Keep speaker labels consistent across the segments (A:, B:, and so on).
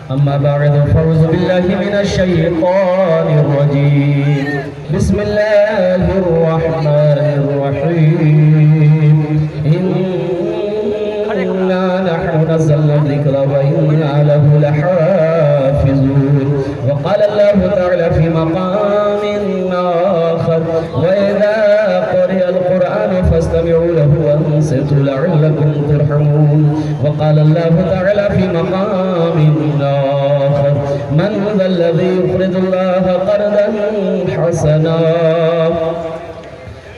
A: अम्मा बाद फ़अऊज़ु बिल्लाहि मिनश्शैतानिर्रजीम बिस्मिल्लाहिर्रहमानिर्रहीम इन्ना नहनु नज़्ज़लना ज़िक्रा व इन्ना लहु लहाफ़िज़ून व क़ाला अल्लाहु तआला फ़ी मक़ामिन आख़र व इज़ा क़ुरिअल क़ुरआनु फ़स्तमिऊ लहु व अंसितू लअल्लकुम तुरहमून व क़ाला अल्लाहु तआला फ़ी मक़ामिन आख़र मन ज़ल्लज़ी युक़रिदुल्लाह क़र्ज़न हसना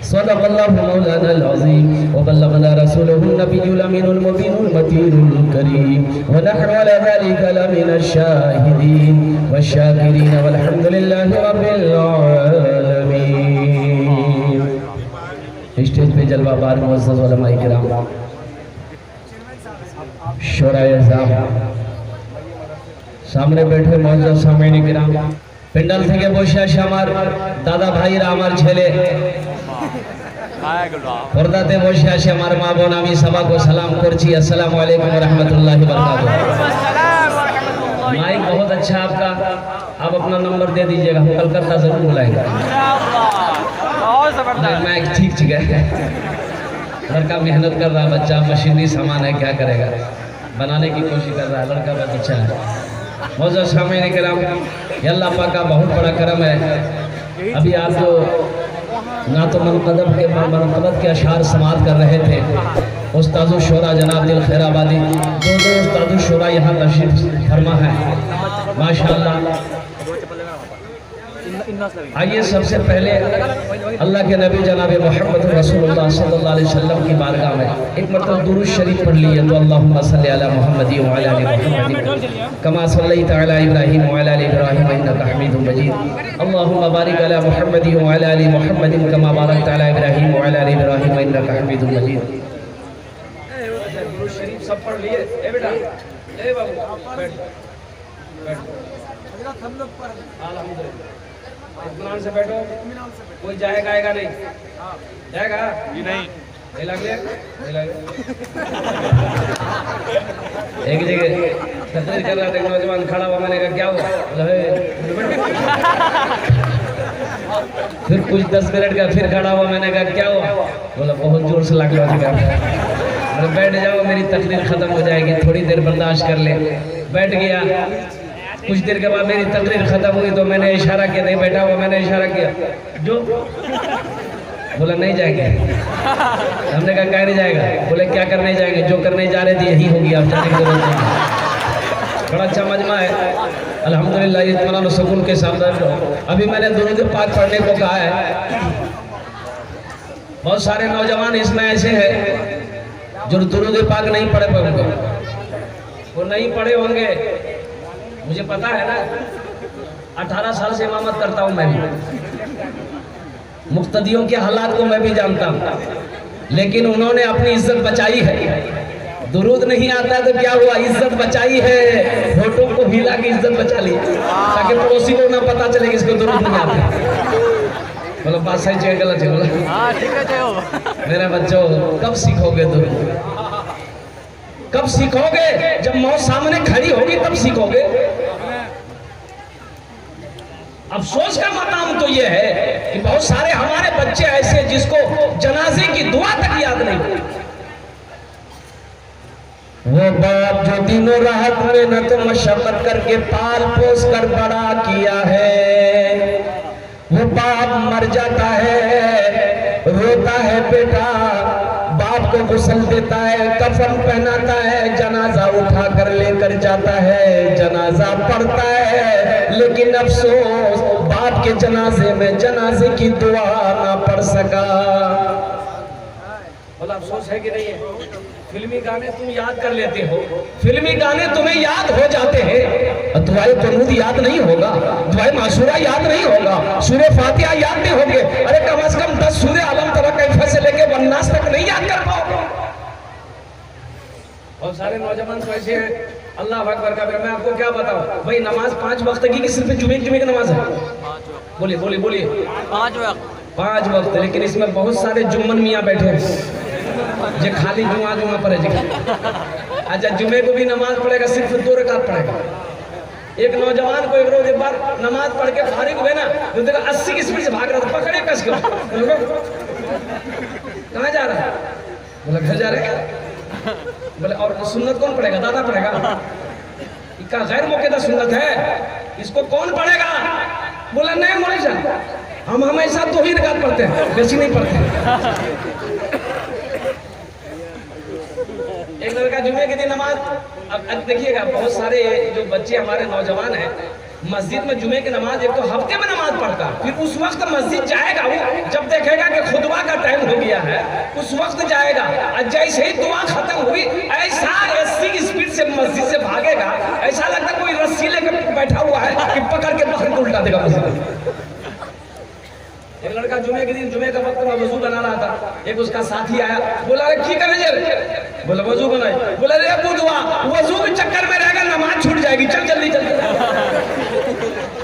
A: सदक़ल्लाहु मौलानाल अज़ीम व बल्लगना रसूलुहुन नबियुल अमीनुल मुबीनुल मतीनुल करीम व नहनु अला ज़ालिका लमिनश शाहिदीन वश्शाकिरीन वल्हम्दुलिल्लाहि रब्बिल आलमीन। स्टेज पे जलवाबार मुअज़्ज़ज़ उलमाए किराम, शोराए ज़ाम, सामने बैठे मुअज़्ज़ज़ सामीन किराम, पिंडल থেকে বসে আসে আমার দাদা ভাইরা, আমার ছেলে পর্দাতে বসে আসে আমার মা বোন, আমি সবাইকে সালাম করছি। अस्सलामु अलैकुम व रहमतुल्लाहि व बरकातहू। माइक बहुत अच्छा आपका, आप अपना नंबर दे दीजिएगा, हम कलकत्ता जरूर बुलाएंगे। माइक ठीक है, लड़का मेहनत कर रहा है, बच्चा मशीनी सामान है, क्या करेगा, बनाने की कोशिश कर रहा है, लड़का बहुत अच्छा है। मौजूद सामीन किराम, ये अल्लाह पाक का बहुत बड़ा करम है। अभी आप जो नातो मनक़बत के अशार समात कर रहे थे, उस्तादुल शोरा जनाब दिल खैराबादी, दो उस्तादुल शोरा यहाँ तशरीफ फरमा है माशाअल्लाह। आइए सबसे पहले अल्लाह के नबी जनाब मोहम्मद रसूलुल्लाह सल्लल्लाहु अलैहि वसल्लम की बारगाह में एक मरतबा दुरूद शरीफ पढ़ लीजिए। तो अल्लाहुम्मा सल्लि अला मुहम्मद व अला आलि मुहम्मद कमा सल्लैता अला इब्राहीम व अला आलि इब्राहीम इन्नका हमीदुम मजीद। अल्लाहुम्मा बारिक अला मुहम्मद व अला आलि मुहम्मद कमा बारकता अला इब्राहीम व अला आलि इब्राहीम इन्नका हमीदुम मजीद। दुरूद शरीफ सब पढ़ लिए? ए बेटा, ए बाबू बैठ बैठ, हम लोग पढ़ अल्हम्दुलिल्लाह। इत्मीनान से बैठो, कोई जाएगा आएगा नहीं, जाएगा जी नहीं, नहीं लगे एक जगह तकरीर कर रहा था, नौजवान खड़ा हुआ, मैंने कहा क्या हुआ, फिर कुछ 10 मिनट का फिर खड़ा हुआ, मैंने कहा क्या हुआ, बोला बहुत जोर से लग रहा। बैठ जाओ, मेरी तकरीर खत्म हो जाएगी, थोड़ी देर बर्दाश्त कर ले। बैठ गया, कुछ देर के बाद मेरी तकरीर खत्म हुई तो मैंने इशारा किया, नहीं बैठा हुआ, मैंने इशारा किया जो, बोला नहीं जाएंगे। हमने कहा क्या नहीं जाएगा, बोले क्या करने जाएंगे, जो करने जा रहे थे यही होगी, आप जाने की जरूरत नहीं। बड़ा अच्छा मजमा है अल्हम्दुलिल्लाह, इत्मीनान और सुकून के साथ। अभी मैंने दुरूद पाक पढ़ने को कहा है, बहुत सारे नौजवान इसमें ऐसे हैं जो दुरूद पाक नहीं पढ़े होंगे, वो नहीं पढ़े होंगे, मुझे पता है ना, 18 साल से इमामत करता हूँ मैं भी, मुक्तदियों के हालात को मैं भी जानता हूँ, लेकिन उन्होंने अपनी इज्जत बचाई है। दुरूद नहीं आता तो क्या हुआ, इज्जत बचाई है, फोटो को हिला के इज्जत बचा ली, ताकि पड़ोसी को ना पता चले कि इसको दुरूद नहीं आता। बोलो बात सही है गलत है? बोला ठीक है। मेरे बच्चों, कब सीखोगे दुरूद, कब सीखोगे? जब मौत सामने खड़ी होगी तब सीखोगे। अफसोस का मकाम तो यह है कि बहुत सारे हमारे बच्चे ऐसे जिसको जनाजे की दुआ तक याद नहीं। वो बाप जो दिनों रात मेहनत मशक्कत करके पाल पोस कर बड़ा किया है, वो बाप मर जाता है, रोता है बेटा, बाप को गुस्ल देता है, कफन पहनाता है, जनाजा उठा कर लेकर जाता है, जनाजा पढ़ता है, लेकिन अफसोस बाप के जनाजे में जनाजे की दुआ ना पढ़ सका। बोला अफसोस है कि नहीं है? फिल्मी गाने तुम याद कर लेते हो, फिल्मी गाने तुम्हें याद हो जाते हैं, दुआए कुनूत याद नहीं होगा, दुआए मासूरा याद नहीं होगा, सूरे फातिहा याद नहीं होंगे। अरे कम से कम 10 सूरे आलम तरा कैफा से लेके वन्नास तक नहीं याद कर पाओगे। और सारे नौजवान तो ऐसे हैं, अल्लाह अकबर का। मैं आपको क्या बताऊं भाई, नमाज 5 वक्त की सिर्फ जुमे की नमाज है। बोलिए बोलिए बोलिए, 5 वक्त, लेकिन इसमें बहुत सारे जुम्मन मियाँ बैठे हैं जो खाली जुमा पढ़े। अच्छा, जुमे को भी नमाज पढ़ेगा, सिर्फ 2 रकात पढ़ेगा, एक नौजवान को एक रोज एक बार नमाज पढ़ के फारिग हुए ना, तो देखा 80 की स्पीड से भाग रहा था, पकड़े कस के। कहाँ जा रहा है? बोला घर जा रहे हैं। बोले और सुन्नत कौन पढ़ेगा? दादा पढ़ेगा। इसका गैर मौकेदा सुन्नत है, इसको कौन पढ़ेगा? बोला नहीं मौलवी साहब, हम हमेशा 2 ही रकात पढ़ते हैं, बेसी नहीं पढ़ते। एक लड़का जुमे के दिन नमाज, अब देखिएगा बहुत सारे जो बच्चे हमारे नौजवान हैं मस्जिद में जुमे की नमाज एक तो हफ्ते में नमाज पढ़ता, फिर उस वक्त मस्जिद जाएगा, वो जब देखेगा कि खुतबा का टाइम हो गया है उस वक्त जाएगा, और जैसे ही दुआ खत्म हुई ऐसा 80 की स्पीड से मस्जिद से भागेगा, ऐसा लगता है कोई रस्सी लेकर बैठा हुआ है कि पकड़ के बाहर को उल्टा देगा मस्जिद। एक लड़का जुमे के दिन जुमे का वक्त में वजू बना रहा था, एक उसका साथी आया, बोला अरे की करे रे? बोला वजू बनाई। बोला रे बुधवा, वजू के चक्कर में रहेगा नमाज छूट जाएगी, चल जल्दी चल।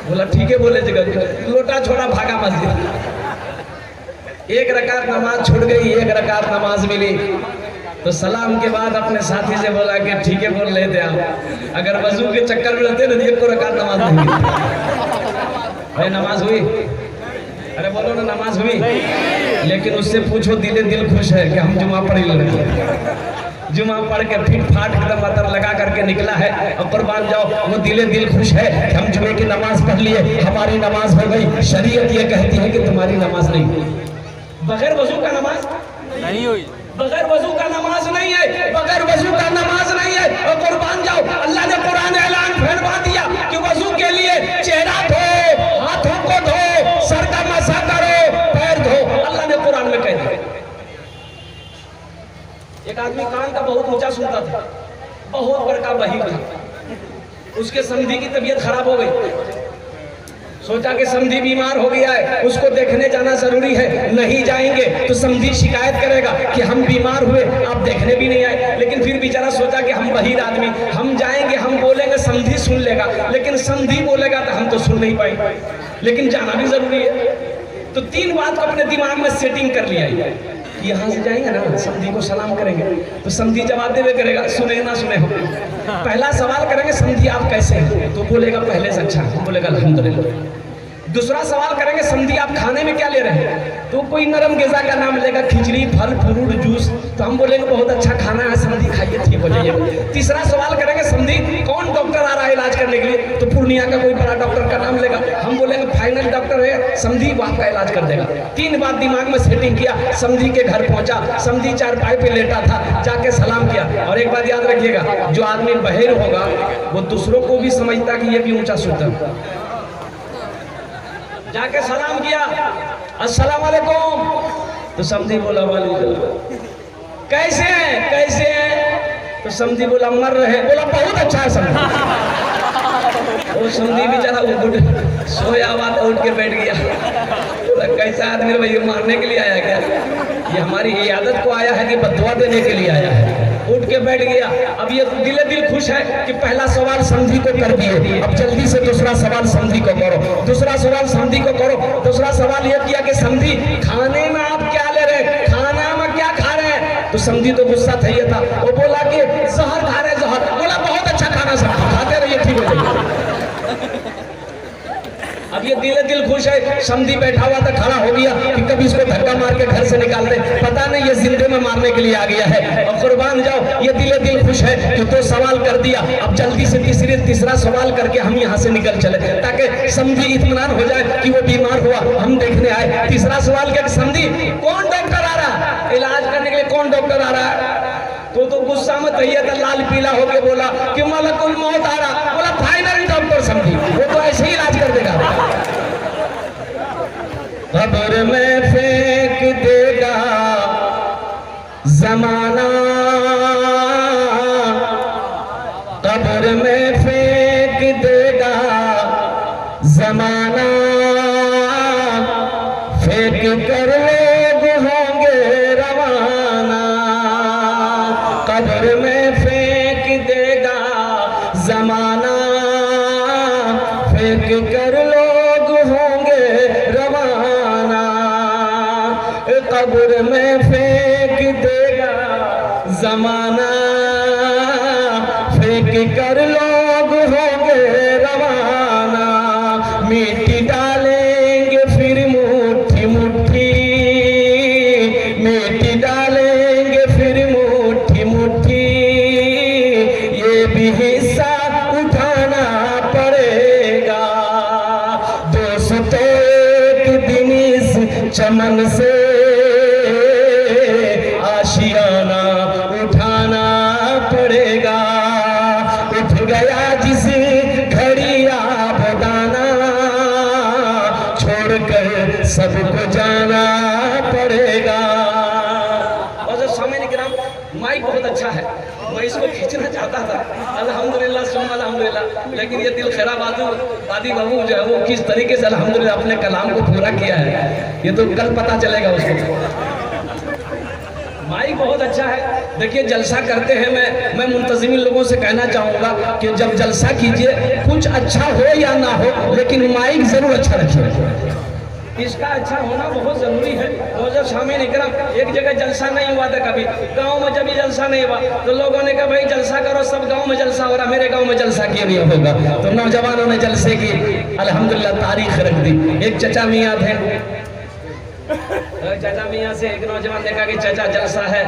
A: बोला ठीक है, बोले जगह लोटा छोड़ा भागा मस्जिद। एक रकात नमाज छूट गई, एक रकात नमाज मिली, तो सलाम के बाद अपने साथी से बोला कि ठीक है बोल लेते आप, अगर वजू के चक्कर में रहते ना एक को रकात नमाज नहीं मिली। भाई नमाज हुई? अरे बोलो ना नमाज हुई? लेकिन उससे पूछो दिल खुश है कि हम जुमा पढ़ लेंगे। जुमा पढ़ के फिट फाट एकदम अतर लगा करके निकला है, और कुर्बान जाओ वो दिल खुश है कि हम जुमे की नमाज पढ़ लिए, हमारी नमाज हो गई। शरीयत ये कहती है कि तुम्हारी नमाज नहीं हुई, बगैर वजू का नमाज नहीं हुई, बगैर वजू का नमाज नहीं है, बगैर वजू का नमाज नहीं है। और कुर्बान जाओ अल्लाह ने कुरान ऐलान फरमा दिया कि वजू के लिए चेहरा धो, हाथों को धो, सर का मसा करो, पैर धो, अल्लाह ने कुरान में कह दिया। एक आदमी कान का बहुत ऊंचा सुनता था, बहुत बड़का बहिर था, उसके समधी की तबीयत खराब हो गई, सोचा कि समधी बीमार हो गया है, उसको देखने जाना जरूरी है, नहीं जाएंगे तो समधी शिकायत करेगा कि हम बीमार हुए, आप देखने भी नहीं आए। लेकिन फिर बेचारा सोचा कि हम बहिर आदमी, हम जाएंगे, हम बोलेंगे समधी सुन लेगा, लेकिन समधी बोलेगा तो हम तो सुन नहीं पाएंगे, लेकिन जाना भी जरूरी है। तो 3 बात को अपने दिमाग में सेटिंग कर लिया, यहाँ से जाएंगे ना समधी को सलाम करेंगे तो समधी जवाब देवे करेगा, सुने ना सुने हो। पहला सवाल करेंगे समधी आप कैसे हैं, तो बोलेगा पहले से अच्छा, हम बोलेगा अल्हम्दुलिल्लाह। दूसरा सवाल करेंगे समधी आप खाने में क्या ले रहे हैं, तो कोई नरम ग़िज़ा का नाम लेगा, खिचड़ी, फल फ्रूट, जूस, तो हम बोलेंगे बहुत अच्छा खाना है समधी, खाइए ठीक हो जाइए। तीसरा सवाल करेंगे समधी कौन डॉक्टर आ रहा है इलाज करने के लिए, तो पूर्णिया का कोई बड़ा डॉक्टर का नाम लेगा, हम बोलेंगे फाइनल डॉक्टर है समधी, वो आपका इलाज कर देगा। 3 बात दिमाग में सेटिंग किया, समधी के घर पहुंचा, समधी चारपाई पे लेटा था, जाके सलाम किया। और एक बात याद रखिएगा, जो आदमी बहिर होगा वो दूसरों को भी समझता कि ये भी ऊंचा सुनता। जाके सलाम किया, अस्सलाम वालेकुम, तो समधी बोला वालेकुम, कैसे हैं कैसे हैं, तो समधी बोला मर रहे, बोला बहुत अच्छा है समधी। वो समधी बेचारा उठ सोया हुआ तो उठ के बैठ गया, बोला कैसा आदमी भाई मारने के लिए आया क्या, ये हमारी इयादत को आया है कि बदुआ देने के लिए आया है। उठ के बैठ गया। अब ये दिल खुश है कि पहला सवाल समधी को कर दिए, अब जल्दी से दूसरा सवाल समधी को करो, दूसरा सवाल समधी को करो। दूसरा सवाल ये किया कि समधी खाने में आप क्या ले रहे, खाना में क्या खा रहे हैं, तो समधी तो गुस्सा था, ये था, वो बोला कि जहर खा रहे जहर, बोला बहुत अच्छा खाना समधी, खाते रहिए ठीक हो जाएगा। अब ये दिल खुश है, समधी बैठा हुआ था, खड़ा हो गया कि कभी इसको धक्का मार के घर से निकाल दे, पता नहीं ये जिंदे में मारने के लिए आ गया है। और कुर्बान जाओ ये दिल खुश है कि 2 सवाल कर दिया, अब जल्दी से तीसरा सवाल करके हम यहाँ से निकल चले, ताकि समधी इत्मीनान हो जाए कि वो बीमार हुआ, हम देखने आए। तीसरा सवाल क्या, समधी कौन डॉक्टर आ रहा है इलाज करने के लिए, कौन डॉक्टर आ रहा है, तो गुस्सा में तैयत लाल पीला होके बोला कि मलकुल मौत आ रहा, बोला फाइनल डॉक्टर समधी, वो तो ऐसे ही इलाज कर देगा, कब्र में फेंक देगा जमाना, कब्र में फेंक देगा जमाना, फेंक कर लोग होंगे रवाना, कब्र में फेंक देगा जमाना, फेंक कर लोग होंगे रवाना, कब्र में फेंक देगा जमाना, फेंक कर लोग होंगे रवाना। चमन से आशियाना उठाना पड़ेगा। उठ गया जिस घड़ी आबदाना, छोड़कर सबको जाना पड़ेगा। और जो सामने ग्राम माइक बहुत अच्छा है, मैं इसको खींचना चाहता था, अल्हम्दुलिल्लाह सुम्मा अल्हम्दुलिल्लाह, लेकिन ये दिल खैरा वादी बाबू जो है वो किस तरीके से अल्हम्दुलिल्लाह अपने कलाम को पूरा किया है, ये तो कल पता चलेगा उसको। माइक बहुत अच्छा है। देखिए जलसा करते हैं, मैं मुंतजिमिन लोगों से कहना चाहूँगा कि जब जलसा कीजिए कुछ अच्छा हो या ना हो, लेकिन माइक जरूर अच्छा रखिए, इसका अच्छा होना बहुत जरूरी है। वो जब शामिल इकराम एक जगह जलसा नहीं हुआ था, कभी गांव में जब जलसा नहीं हुआ तो लोगों ने कहा भाई जलसा करो, सब गांव में जलसा हो रहा, मेरे गांव में जलसा क्यों नहीं होगा? तो नौजवानों ने जलसे की अल्हम्दुलिल्लाह तारीख रख दी। एक चचा मियाँ थे, चाचा मियाँ से एक नौजवान ने कहा कि चाचा जलसा है,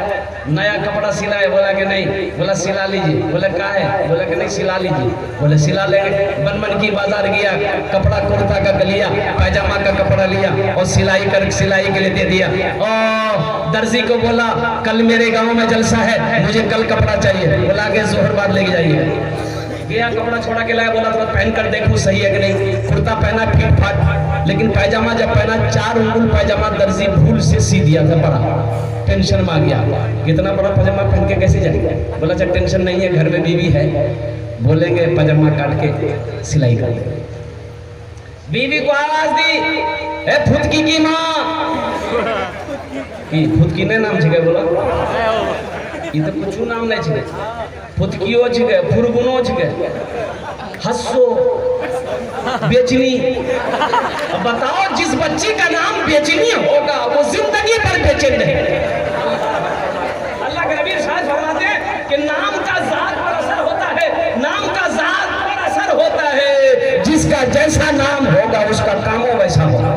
A: नया कपड़ा सिला है। बोला कि नहीं। बोला सिला लीजिए। बोला क्या है? बोला कि नहीं सिला लीजिए। बोले सिला लेंगे। बनमन की बाजार गया, कपड़ा कुर्ता का लिया, पैजामा का कपड़ा लिया और सिलाई के लिए दे दिया। और दर्जी को बोला कल मेरे गाँव में जलसा है, मुझे कल कपड़ा चाहिए। बोला के जोहर बाद लेके जाइए। गया कपड़ा छोड़ा के लाया, बोला थोड़ा पहन कर देखूं सही है कि नहीं। कुर्ता पहना ठीक ठाक, लेकिन पैजामा जब पहना 4 उंगल पैजामा दर्जी भूल से सी दिया था। बड़ा टेंशन में आ गया, कितना बड़ा पैजामा पहन के कैसे जाएगा? बोला अच्छा टेंशन नहीं है, घर में बीवी है, बोलेंगे पैजामा काट के सिलाई कर देंगे। बीवी को आवाज दी, ए फुदकी की माँ की, फुदकी ने नाम छिके। बोला ये तो कुछ नाम नहीं छिके, फुदकियो छिके, फुरगुनो छिके, हस्सो, बेचनी। अब बताओ जिस बच्ची का नाम बेचनी होगा वो जिंदगी भर बेचैन नहीं। अल्लाह के नबी इरशाद फरमाते हैं कि नाम का जात पर असर होता है, नाम का जात पर असर होता है, जिसका जैसा नाम होगा उसका कामों वैसा होगा।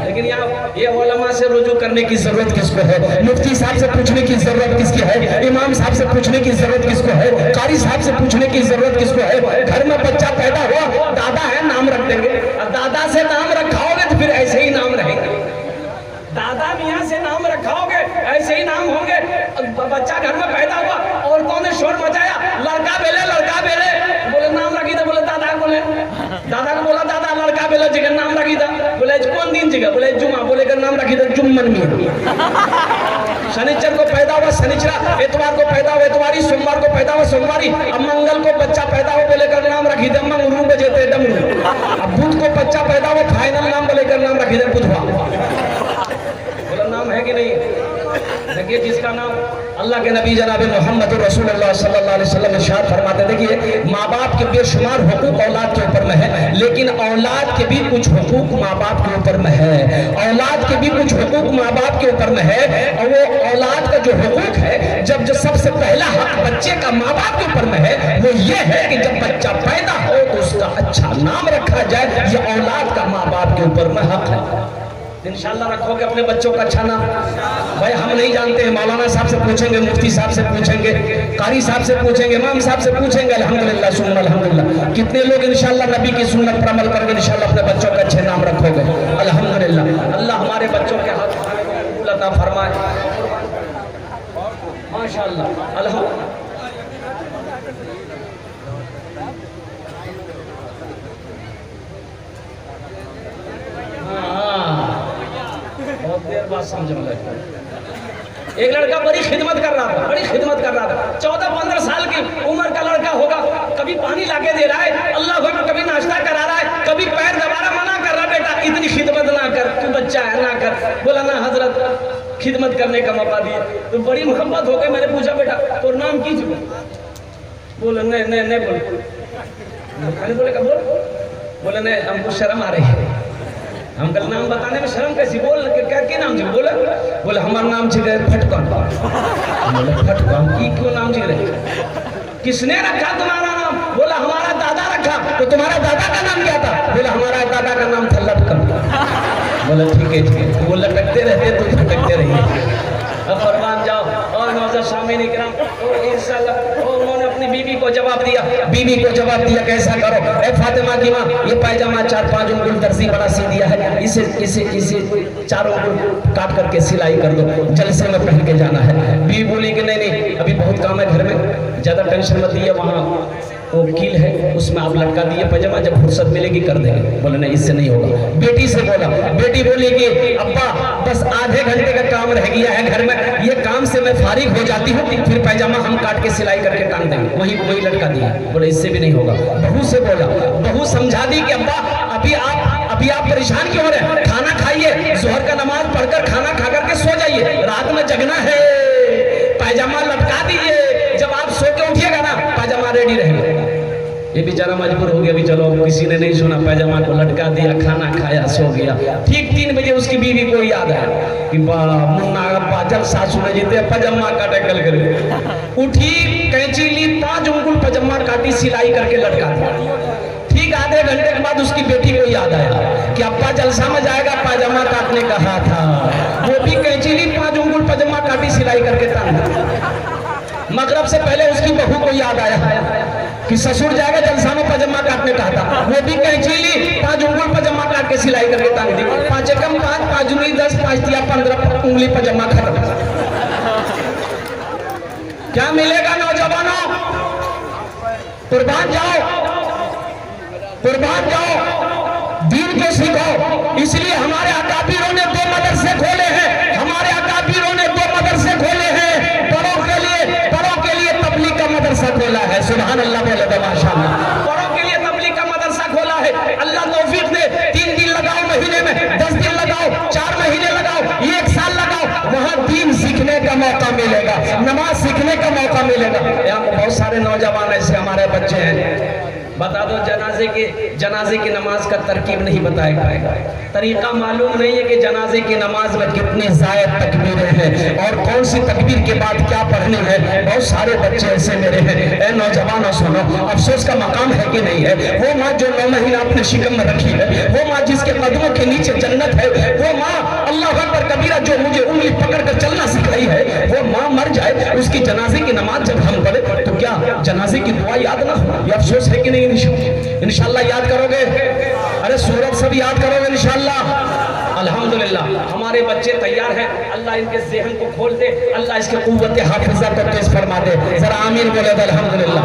A: लेकिन यहाँ ये उलमा से रुजू करने की जरूरत किसको है? मुफ्ती साहब से पूछने की जरूरत किसकी है? इमाम साहब से पूछने की जरूरत किसको है? कारी साहब से पूछने की जरूरत किसको है? घर में बच्चा पैदा हुआ, दादा है नाम रख देंगे, और दादा से नाम रखाओगे तो फिर ऐसे ही नाम रहेंगे। दादा मियाँ से नाम रखाओगे ऐसे ही नाम होंगे। बच्चा घर में पैदा हुआ, औरतों ने शोर मचाया, लड़का बेले बोले नाम रखी था। बोले दादा बोले, दादा को बोला दादा लड़का बेले जगह नाम रखी था। बोले कौन दिन जगह? बोले जुमा। बोले कर नाम रखी था जुम्मन मियाँ। शनिचर को पैदा हुआ शनिचरा, एतवार को पैदा हुआ एतवारी, सोमवार को पैदा हुआ सोमवारी, अब मंगल को बच्चा पैदा हो बोले कर नाम रखी थे मंगरू बजेते डमरू। अब बुध को बच्चा पैदा हुआ फाइनल नाम बोले कर नाम रखी थे बुधवा। बोला नाम है कि नहीं? देखिए जिसका नाम अल्लाह के नबी जनाब मोहम्मद रसूलुल्लाह सल्लल्लाहु अलैहि वसल्लम इरशाद फरमाते, देखिए माँ बाप के बेशुमार हुकूक औलाद के ऊपर में है, लेकिन औलाद के भी कुछ हुकूक माँ बाप के ऊपर में है। औलाद के भी कुछ हुकूक माँ बाप के ऊपर में है, और वो औलाद का जो हुकूक है, जब जो सबसे पहला हक बच्चे का माँ बाप के ऊपर में है वो ये है कि जब बच्चा पैदा हो तो उसका अच्छा नाम रखा जाए। ये औलाद का माँ बाप के ऊपर में हक है। इंशाल्लाह रखोगे अपने बच्चों का अच्छा नाम। भाई हम नहीं जानते हैं, मौलाना साहब से पूछेंगे, मुफ्ती साहब से पूछेंगे, कारी साहब से पूछेंगे, इमाम साहब से पूछेंगे। अल्हम्दुलिल्लाह सुन्नत अल्हम्दुलिल्लाह कितने लोग इंशाल्लाह नबी की सुन्नत पर अमल करके इंशाल्लाह अपने बच्चों का अच्छे नाम रखोगे। अल्हम्दुलिल्लाह अल्लाह हमारे बच्चों के हाथ कबूल अता फरमाए माशाअल्लाह। अल्हम्दुलिल्लाह बहुत देर बाद समझ में लगा। एक लड़का बड़ी खिदमत कर रहा था, 14-15 साल की उम्र का लड़का होगा। कभी पानी लाके दे रहा है, अल्लाह अकबर, कभी नाश्ता करा रहा है, कभी पैर दबा रहा, मना कर रहा, बेटा इतनी खिदमत ना कर, तू बच्चा है ना कर। बोला ना हजरत खिदमत करने का मौका दिया। तो बड़ी मोहब्बत हो गई। मैंने पूछा बेटा तो नाम की? बोले नहीं बोले का बोले नहीं हमको शर्म आ रही है, हम कल नाम बताने में शर्म कैसी? बोल क्या नाम जी? बोले हमारा नाम छिके फटकन। बोले फटकन की क्यों नाम छिके? किसने रखा तुम्हारा नाम? बोला हमारा दादा रखा। तो तुम्हारा दादा का नाम क्या था? बोला हमारा दादा का नाम था लटकन। बोला ठीक है। वो लटकते रहते तो लटकते रहिए। अब फरमान जाओ। और नौजर शामिल इकराम, उन्होंने अपनी बीवी को जवाब दिया।
B: बीवी को जवाब दिया कैसा करो, ए फातिमा की माँ ये पायजामा 4-5 उंगल दर्जी बड़ा सी दिया है, इसे इसे इसे 4 उंगल काट करके सिलाई कर दो, जलसे में पहन के जाना है। बीवी बोली कि नहीं नहीं अभी बहुत काम है घर में, ज्यादा टेंशन मत दिए, वहाँ वो कील है उसमें आप लटका दिए पैजामा, जब फुर्सत मिलेगी कर देंगे। बोले नहीं इससे नहीं होगा। बेटी से बोला, बेटी बोली कि अब्बा बस आधे घंटे का काम रह गया है घर में, ये काम से मैं फारिग हो जाती हूँ, फिर पैजामा हम काट के सिलाई करके टांग देंगे, वही लटका दिया। बोले इससे भी नहीं होगा। बहू से बोला, बहू समझा दी कि अब्बा अभी आप परेशान क्यों हो रहे हैं, खाना खाइए, जोहर का नमाज पढ़कर खाना खा करके सो जाइए, रात में जगना है, पैजामा लटका दीजिए, जब आप सो के उठिएगा ना पैजामा रेडी रहेगा। ये बेचारा मजबूर हो गया, भी चलो किसी ने नहीं सुना, पैजामा को लटका दिया, खाना खाया, सो गया। ठीक 3 बजे उसकी बीवी को याद आया कि मुन्ना अब्बा जब सासू ने जीते पैजामा काटे कल कर उठी, कैंची ली, 5 उंगल पैजामा काटी, सिलाई करके लटका दिया। ठीक आधे घंटे के बाद उसकी बेटी को याद आया कि अब्बा जलसा में जाएगा, पैजामा काटने कहा था, वो भी कैंची ली, 5 उंगल पैजामा काटी, सिलाई करके टांग दिया। मगरब से पहले उसकी बहू को याद आया कि ससुर जाएगा जलसा में, पैजामा काटने कहा था, वो भी कैंची ली, 5 उंगल पैजामा काट के सिलाई करके टांग दी। 5 एकम 5, 5 दूनी 10, 5 तिया 15 उंगली पैजामा खत्म। क्या मिलेगा नौजवानों? कुर्बान जाओ, कुर्बान जाओ, दीन को सीखो। इसलिए हमारे अकाबिरों ने 2 मदरसे खोले हैं, हमारे अकाबिरों ने 2 मदरसे खोले हैं, बड़ों के लिए तबलीग का मदरसा खोला है। सुभान अल्लाह, बोले तो माशाअल्लाह। बड़ों के लिए तबलीग का मदरसा खोला है। अल्लाह तौफीक दे, 3 दिन लगाओ महीने में, 10 दिन लगाओ, 4 महीने लगाओ, 1 साल लगाओ, वहां दीन सीखने का मौका मिलेगा, नमाज सीखने का मौका मिलेगा। यहाँ बहुत सारे नौजवान ऐसे हमारे बच्चे हैं, बता दो जनाजे की नमाज का तरकीब नहीं बताया पाएगा, तरीका मालूम नहीं है कि जनाजे की नमाज में कितनी ज़ायद तकबीरें हैं और कौन सी तकबीर के बाद क्या पढ़नी है। बहुत सारे बच्चे ऐसे मेरे हैं। ए नौजवानों सुनो, अफसोस का मकाम है कि नहीं है? वो माँ जो 9 महीना अपने शिकम में रखी है, वो माँ जिसके कदमों के नीचे जन्नत है, वो माँ अल्लाह अकबर कबीरा जो मुझे उंगली पकड़ कर चलना सिखाई है, वो माँ मर जाए, उसकी जनाजे की नमाज जब हम पढ़े तो क्या जनाजे की दुआ याद ना हो? ये अफसोस है कि नहीं? इंशाअल्लाह याद करोगे? अरे सूरत सब याद करोगे इंशाअल्लाह। अल्हम्दुलिल्लाह हमारे बच्चे तैयार हैं, अल्लाह इनके ज़हन को खोल दे, अल्लाह इसके कुव्वत हाफिज़ा को तेज फरमा दे। जरा आमीन बोले तो अल्हम्दुलिल्लाह।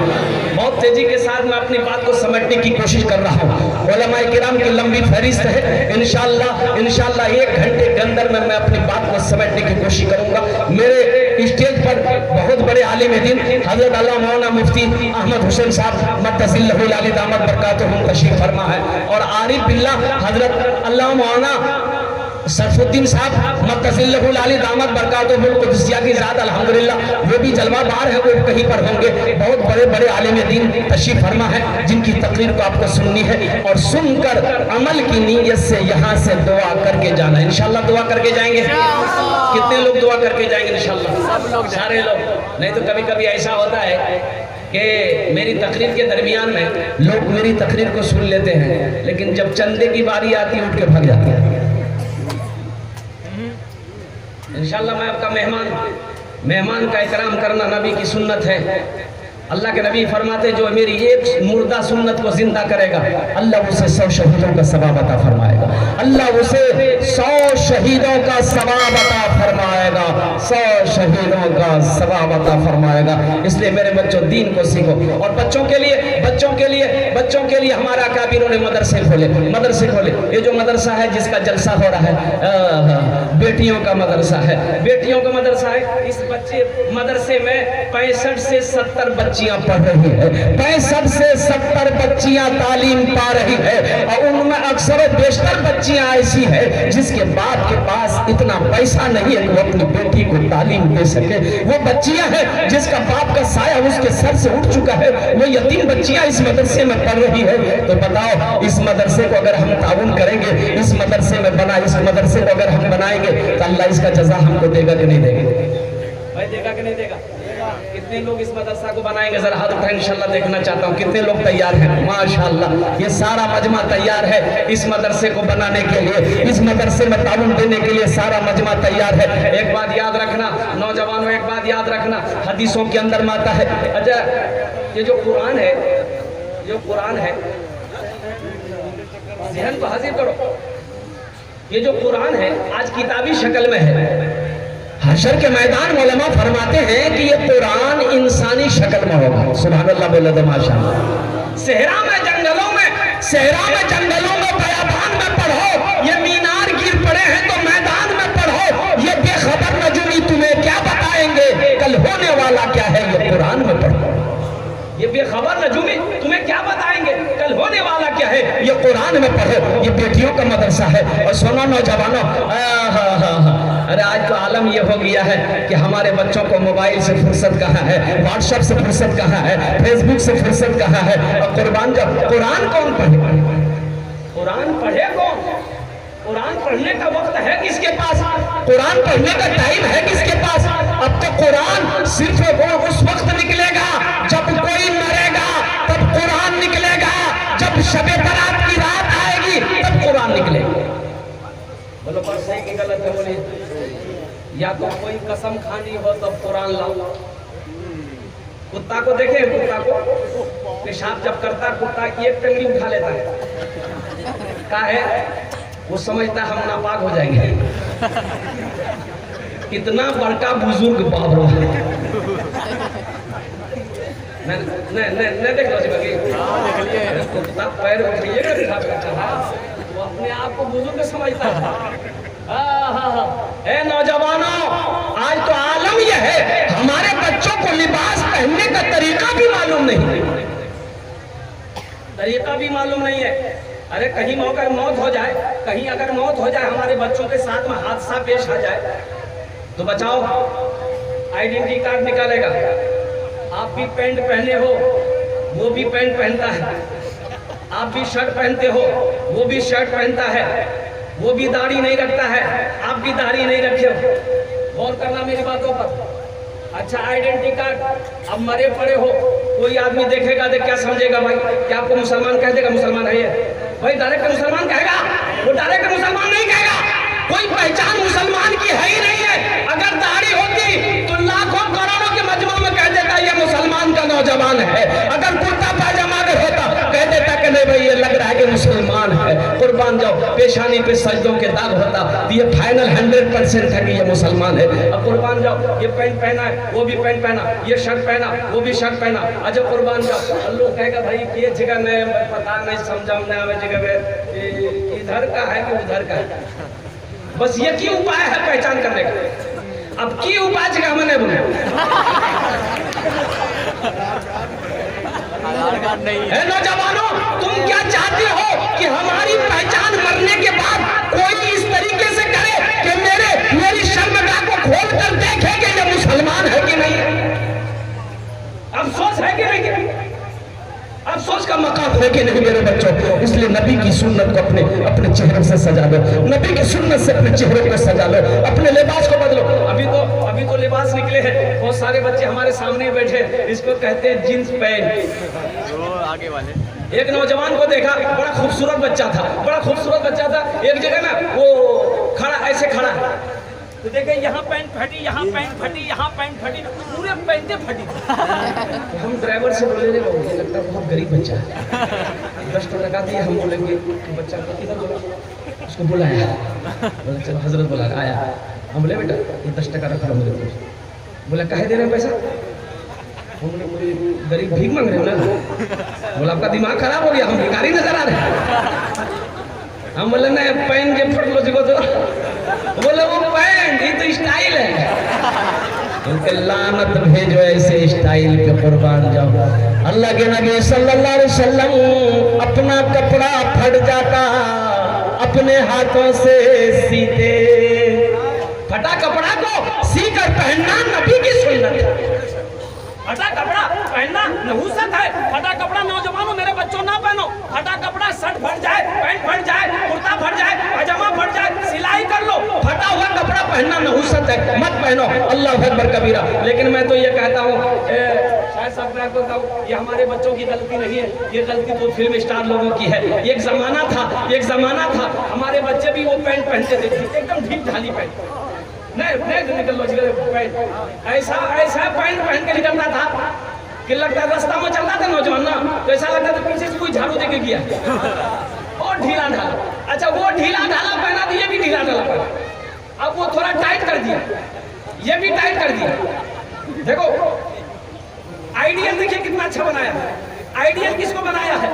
B: बहुत तेजी के साथ मैं अपनी बात को समेटने की कोशिश कर रहा हूँ। उलमाए किराम की लंबी फहरिस्त है, इंशाअल्लाह 1 घंटे के अंदर में मैं अपनी बात को समेटने की कोशिश करूंगा। मेरे स्टेज पर बहुत बड़े आलिम दीन हजरत अल्लाह मौलाना मुफ्ती अहमद हुसैन साहब मद्दसिल्लहुल अली दामत बरकातुहुम तशरीफ फरमा है, और आरिफ बिल्लाह हजरत अल्लाह मौलाना सरफुद्दीन साहब मद्दसिल्लहुल अली दामत बरकातुहुल कुदसिया की ज़ात अल्हम्दुलिल्लाह वो भी जलवादार है, वो कहीं पर होंगे। बहुत बड़े बड़े आलिम दीन तशरीफ फरमा है, जिनकी तकरीर को आपको सुननी है और सुनकर अमल की नीयत से यहाँ से दुआ करके जाना। इंशाअल्लाह दुआ करके जाएंगे। कितने लोग दुआ करके जाएंगे? इंशाअल्लाह सारे लोग। नहीं तो कभी कभी ऐसा होता है कि मेरी तकरीर के दरमियान में लोग मेरी तकरीर को सुन लेते हैं, लेकिन जब चंदे की बारी आती है उठ के भाग जाते हैं। इंशाअल्लाह मैं आपका मेहमान का इकराम करना नबी की सुन्नत है। अल्लाह के नबी फरमाते जो मेरी एक मुर्दा सुन्नत को जिंदा करेगा, अल्लाह उसे 100 शहीदों का सवाब अता फरमाएगा। अल्लाह उसे 100 शहीदों का सवाब अता फरमाएगा, 100 शहीदों का सवाब अता फरमाएगा। इसलिए मेरे बच्चों दीन को सीखो। और बच्चों के लिए हमारा अकाबिरों ने मदरसे खोले। ये जो मदरसा है जिसका जलसा हो रहा है, बेटियों का मदरसा है, इस मदरसे में 65 से 70 बच्चियां पढ़ रही है, 65 से 70 बच्चियां तालीम पा रही है, और उनमें अक्सर बेशतर बच्चियां ऐसी है जिसके बाप के पास इतना पैसा नहीं है कि वो अपनी बेटी को तालीम दे सके। वो बच्चियां हैं जिसका बाप का साया उसके सर से उठ चुका है, वो यतीम बच्चियां इस मदरसे में पढ़ रही है। तो बताओ, इस मदरसे को अगर हम ताउन करेंगे, इस मदरसे को अगर हम बनाएंगे तो अल्लाह इसका जज़ा हमको देगा कि नहीं देगा? भाई देगा कि नहीं देगा? कितने लोग इस मदरसा को बनाएंगे? जरा हाथ उठाएं, इंशाल्लाह देखना चाहता हूँ कितने लोग तैयार हैं। माशाल्लाह ये सारा मजमा तैयार है इस मदरसे को बनाने के लिए, इस मदरसे में ताउन देने के लिए सारा मजमा तैयार है। एक बात याद रखना नौजवानों, एक बात याद रखना, हदीसों के अंदर माता है, अच्छा ये जो कुरान है
A: जो कुरान है, ज़हन को हाजिर करो, ये जो कुरान है आज किताबी शक्ल में है।
B: हशर के मैदान में उलमा फरमाते हैं कि ये कुरान इंसानी शक्ल में होगा। सुभान अल्लाह बोले तो माशाअल्लाह।
A: सहरा में जंगलों में
B: बयाबान में पढ़ो, ये मीनार गिर पड़े हैं तो मैदान में पढ़ो, ये बेखबर नजूमी तुम्हें क्या बताएंगे, कल होने वाला क्या है ये कुरान में पढ़ो।
A: ये बेखबर नजूमी तुम्हें क्या बताएंगे, कल होने वाला क्या है
B: ये कुरान में पढ़ो। ये बेटियों का मदरसा है। और सुनो नौजवानों, अरे आज तो आलम ये हो गया है कि हमारे बच्चों को मोबाइल से फुर्सत कहाँ है, व्हाट्सएप से फुर्सत कहाँ है, फेसबुक से फुर्सत कहाँ है। और कुरान कौन पढ़े?
A: कुरान पढ़े कौन? कुरान पढ़ने का वक्त है किसके पास?
B: कुरान पढ़ने का टाइम है किसके पास? अब तो कुरान सिर्फ वो उस वक्त निकलेगा जब कोई मरेगा, तब कुरान निकलेगा। जब शबे बरात की रात आएगी तब कुरान निकलेगा।
A: बोलो बस सही की गलत है बोली। या तो कोई कसम खानी हो तब कुरान लाओ। कुत्ता को देखे, कुत्ता को पेशाब जब करता कुत्ता की एक टंगड़ी उठा लेता है, क्या है वो समझता हम नापाक हो जाएंगे। कितना बड़का बुजुर्ग बाप रो देख लो कुत्ता पैर उठाइएगा वो अपने आप को बुजुर्ग समझता है।
B: नौजवानों, आज तो आलम यह है हमारे बच्चों को लिबास पहनने का तरीका भी मालूम नहीं
A: है। अरे कहीं मौत हो जाए, कहीं अगर मौत हो जाए, हमारे बच्चों के साथ में हादसा पेश आ जाए तो बचाओ, आइडेंटिटी कार्ड निकालेगा। आप भी पैंट पहने हो, वो भी पैंट पहनता है। आप भी शर्ट पहनते हो, वो भी शर्ट पहनता है। वो भी दाढ़ी नहीं रखता है, आप भी दाढ़ी नहीं रखे हो। गौर करना मेरी बातों पर। अच्छा आइडेंटिटी कार्ड, अब मरे पड़े हो, कोई आदमी देखेगा तो क्या समझेगा भाई? क्या आपको मुसलमान कह देगा मुसलमान है ये? भाई डायरेक्ट मुसलमान कहेगा? वो डायरेक्ट मुसलमान नहीं कहेगा। कोई पहचान मुसलमान की है ही नहीं है। अगर दाढ़ी होती तो लाखों करोड़ों के मजमा में कह देता ये मुसलमान का नौजवान है। अगर कुर्ता पायजामा अगर होता कह देता कि नहीं भाई ये लग रहा है कि मुसलमान है। कुर्बान जाओ, पेशानी पे सजदों के दाग होता तो ये फाइनल 100% है कि ये मुसलमान है। अब कुर्बान जाओ, ये पैंट पहना है, वो भी पैंट पहना, ये शर्ट पहना, वो भी शर्ट पहना। अच्छा कुर्बान जाओ, लोग कहेगा भाई ये जगह में पता नहीं समझा में आवे, जगह में इधर का है कि उधर का है। बस ये की उपाय है पहचान करने का। अब की उपाय जगह मैंने बोले
B: नौजवानों, तुम क्या चाहते हो कि हमारी पहचान मरने के बाद कोई इस तरीके से करे कि मेरी शर्मगाह को खोल कर देखे कि ये मुसलमान है कि नहीं?
A: अफसोस है कि नहीं?
B: अफसोस का मकाम है कि नहीं मेरे बच्चों? इसलिए नबी की सुन्नत को अपने चेहरे से सजा लो, नबी की सुन्नत से अपने चेहरे को सजा लो, अपने लिबास को बदलो।
A: अभी तो लिबास निकले हैं, बहुत सारे बच्चे हमारे सामने बैठे, इसको कहते हैं जींस पैंट। आगे वाले एक नौजवान को देखा, बड़ा खूबसूरत बच्चा था, एक जगह ना वो खड़ा ऐसे खड़ा है तो देखे यहाँ पैंट फटी, यहाँ पैंट फटी, यहाँ पैंट फटी, पूरे पैंटे फटी। हम ड्राइवर से बोले रे मुझे लगता है बहुत गरीब बच्चा है, 10 टका दिए। हम बोलेंगे बच्चा किधर बोला, उसको बुलाया, बोला चलो हजरत बुला आया। हम बोले बेटा ये 10 टका रखा मेरे को। बोला काहे दे रहे हैं पैसा? हम बोले गरीब भीख मांग रहे हो ना। बोला आपका दिमाग खराब हो गया, हम भिखारी नजर आ रहे हैं। हम बोले ना पैंट के फट लो जिको तो। बोले वो पैंट ये तो स्टाइल है। उनके लानत भेजो ऐसे स्टाइल पे, कुर्बान जाओ। अल्लाह के नबी सल्लल्लाहु अलैहि वसल्लम अपना कपड़ा फट जाता अपने हाथों से सीते। फटा कपड़ा को सीकर पहनना नबी की सुन्नत है। फटा कपड़ा पहनना नहुसत है। फटा कपड़ा नौजवानों मेरे बच्चों ना पहनो। फटा कपड़ा शर्ट फट जाए, पैंट फट जाए, कुर्ता फट जाए, पजामा फट जाए, सिलाई कर लो। फटा हुआ कपड़ा पहनना नहुसत है, मत पहनो। अल्लाह अकबर कबीरा। लेकिन मैं तो ये कहता हूँ, शायद सब मैं आपको बताऊँ, ये हमारे बच्चों की गलती नहीं है, ये गलती तो फिल्म स्टार लोगों की है। एक जमाना था हमारे बच्चे भी वो पैंट पहनते थे, एकदम ढील ढाली पैंट। नहीं निकल लो पैंट, ऐसा पैंट पहन के निकलता था। कि लगता है रास्ता में चलता था नौजवान ना, तो ऐसा लगता था पीछे से कोई झाड़ू देके गया और ढीला ढाला। अच्छा वो ढीला ढाला पहना तो ये भी ढीला ढाला पहना, अब वो थोड़ा टाइट कर दिया, ये भी टाइट कर दिया। देखो आइडियल देखिए कितना अच्छा बनाया है। आइडियल किसको बनाया है?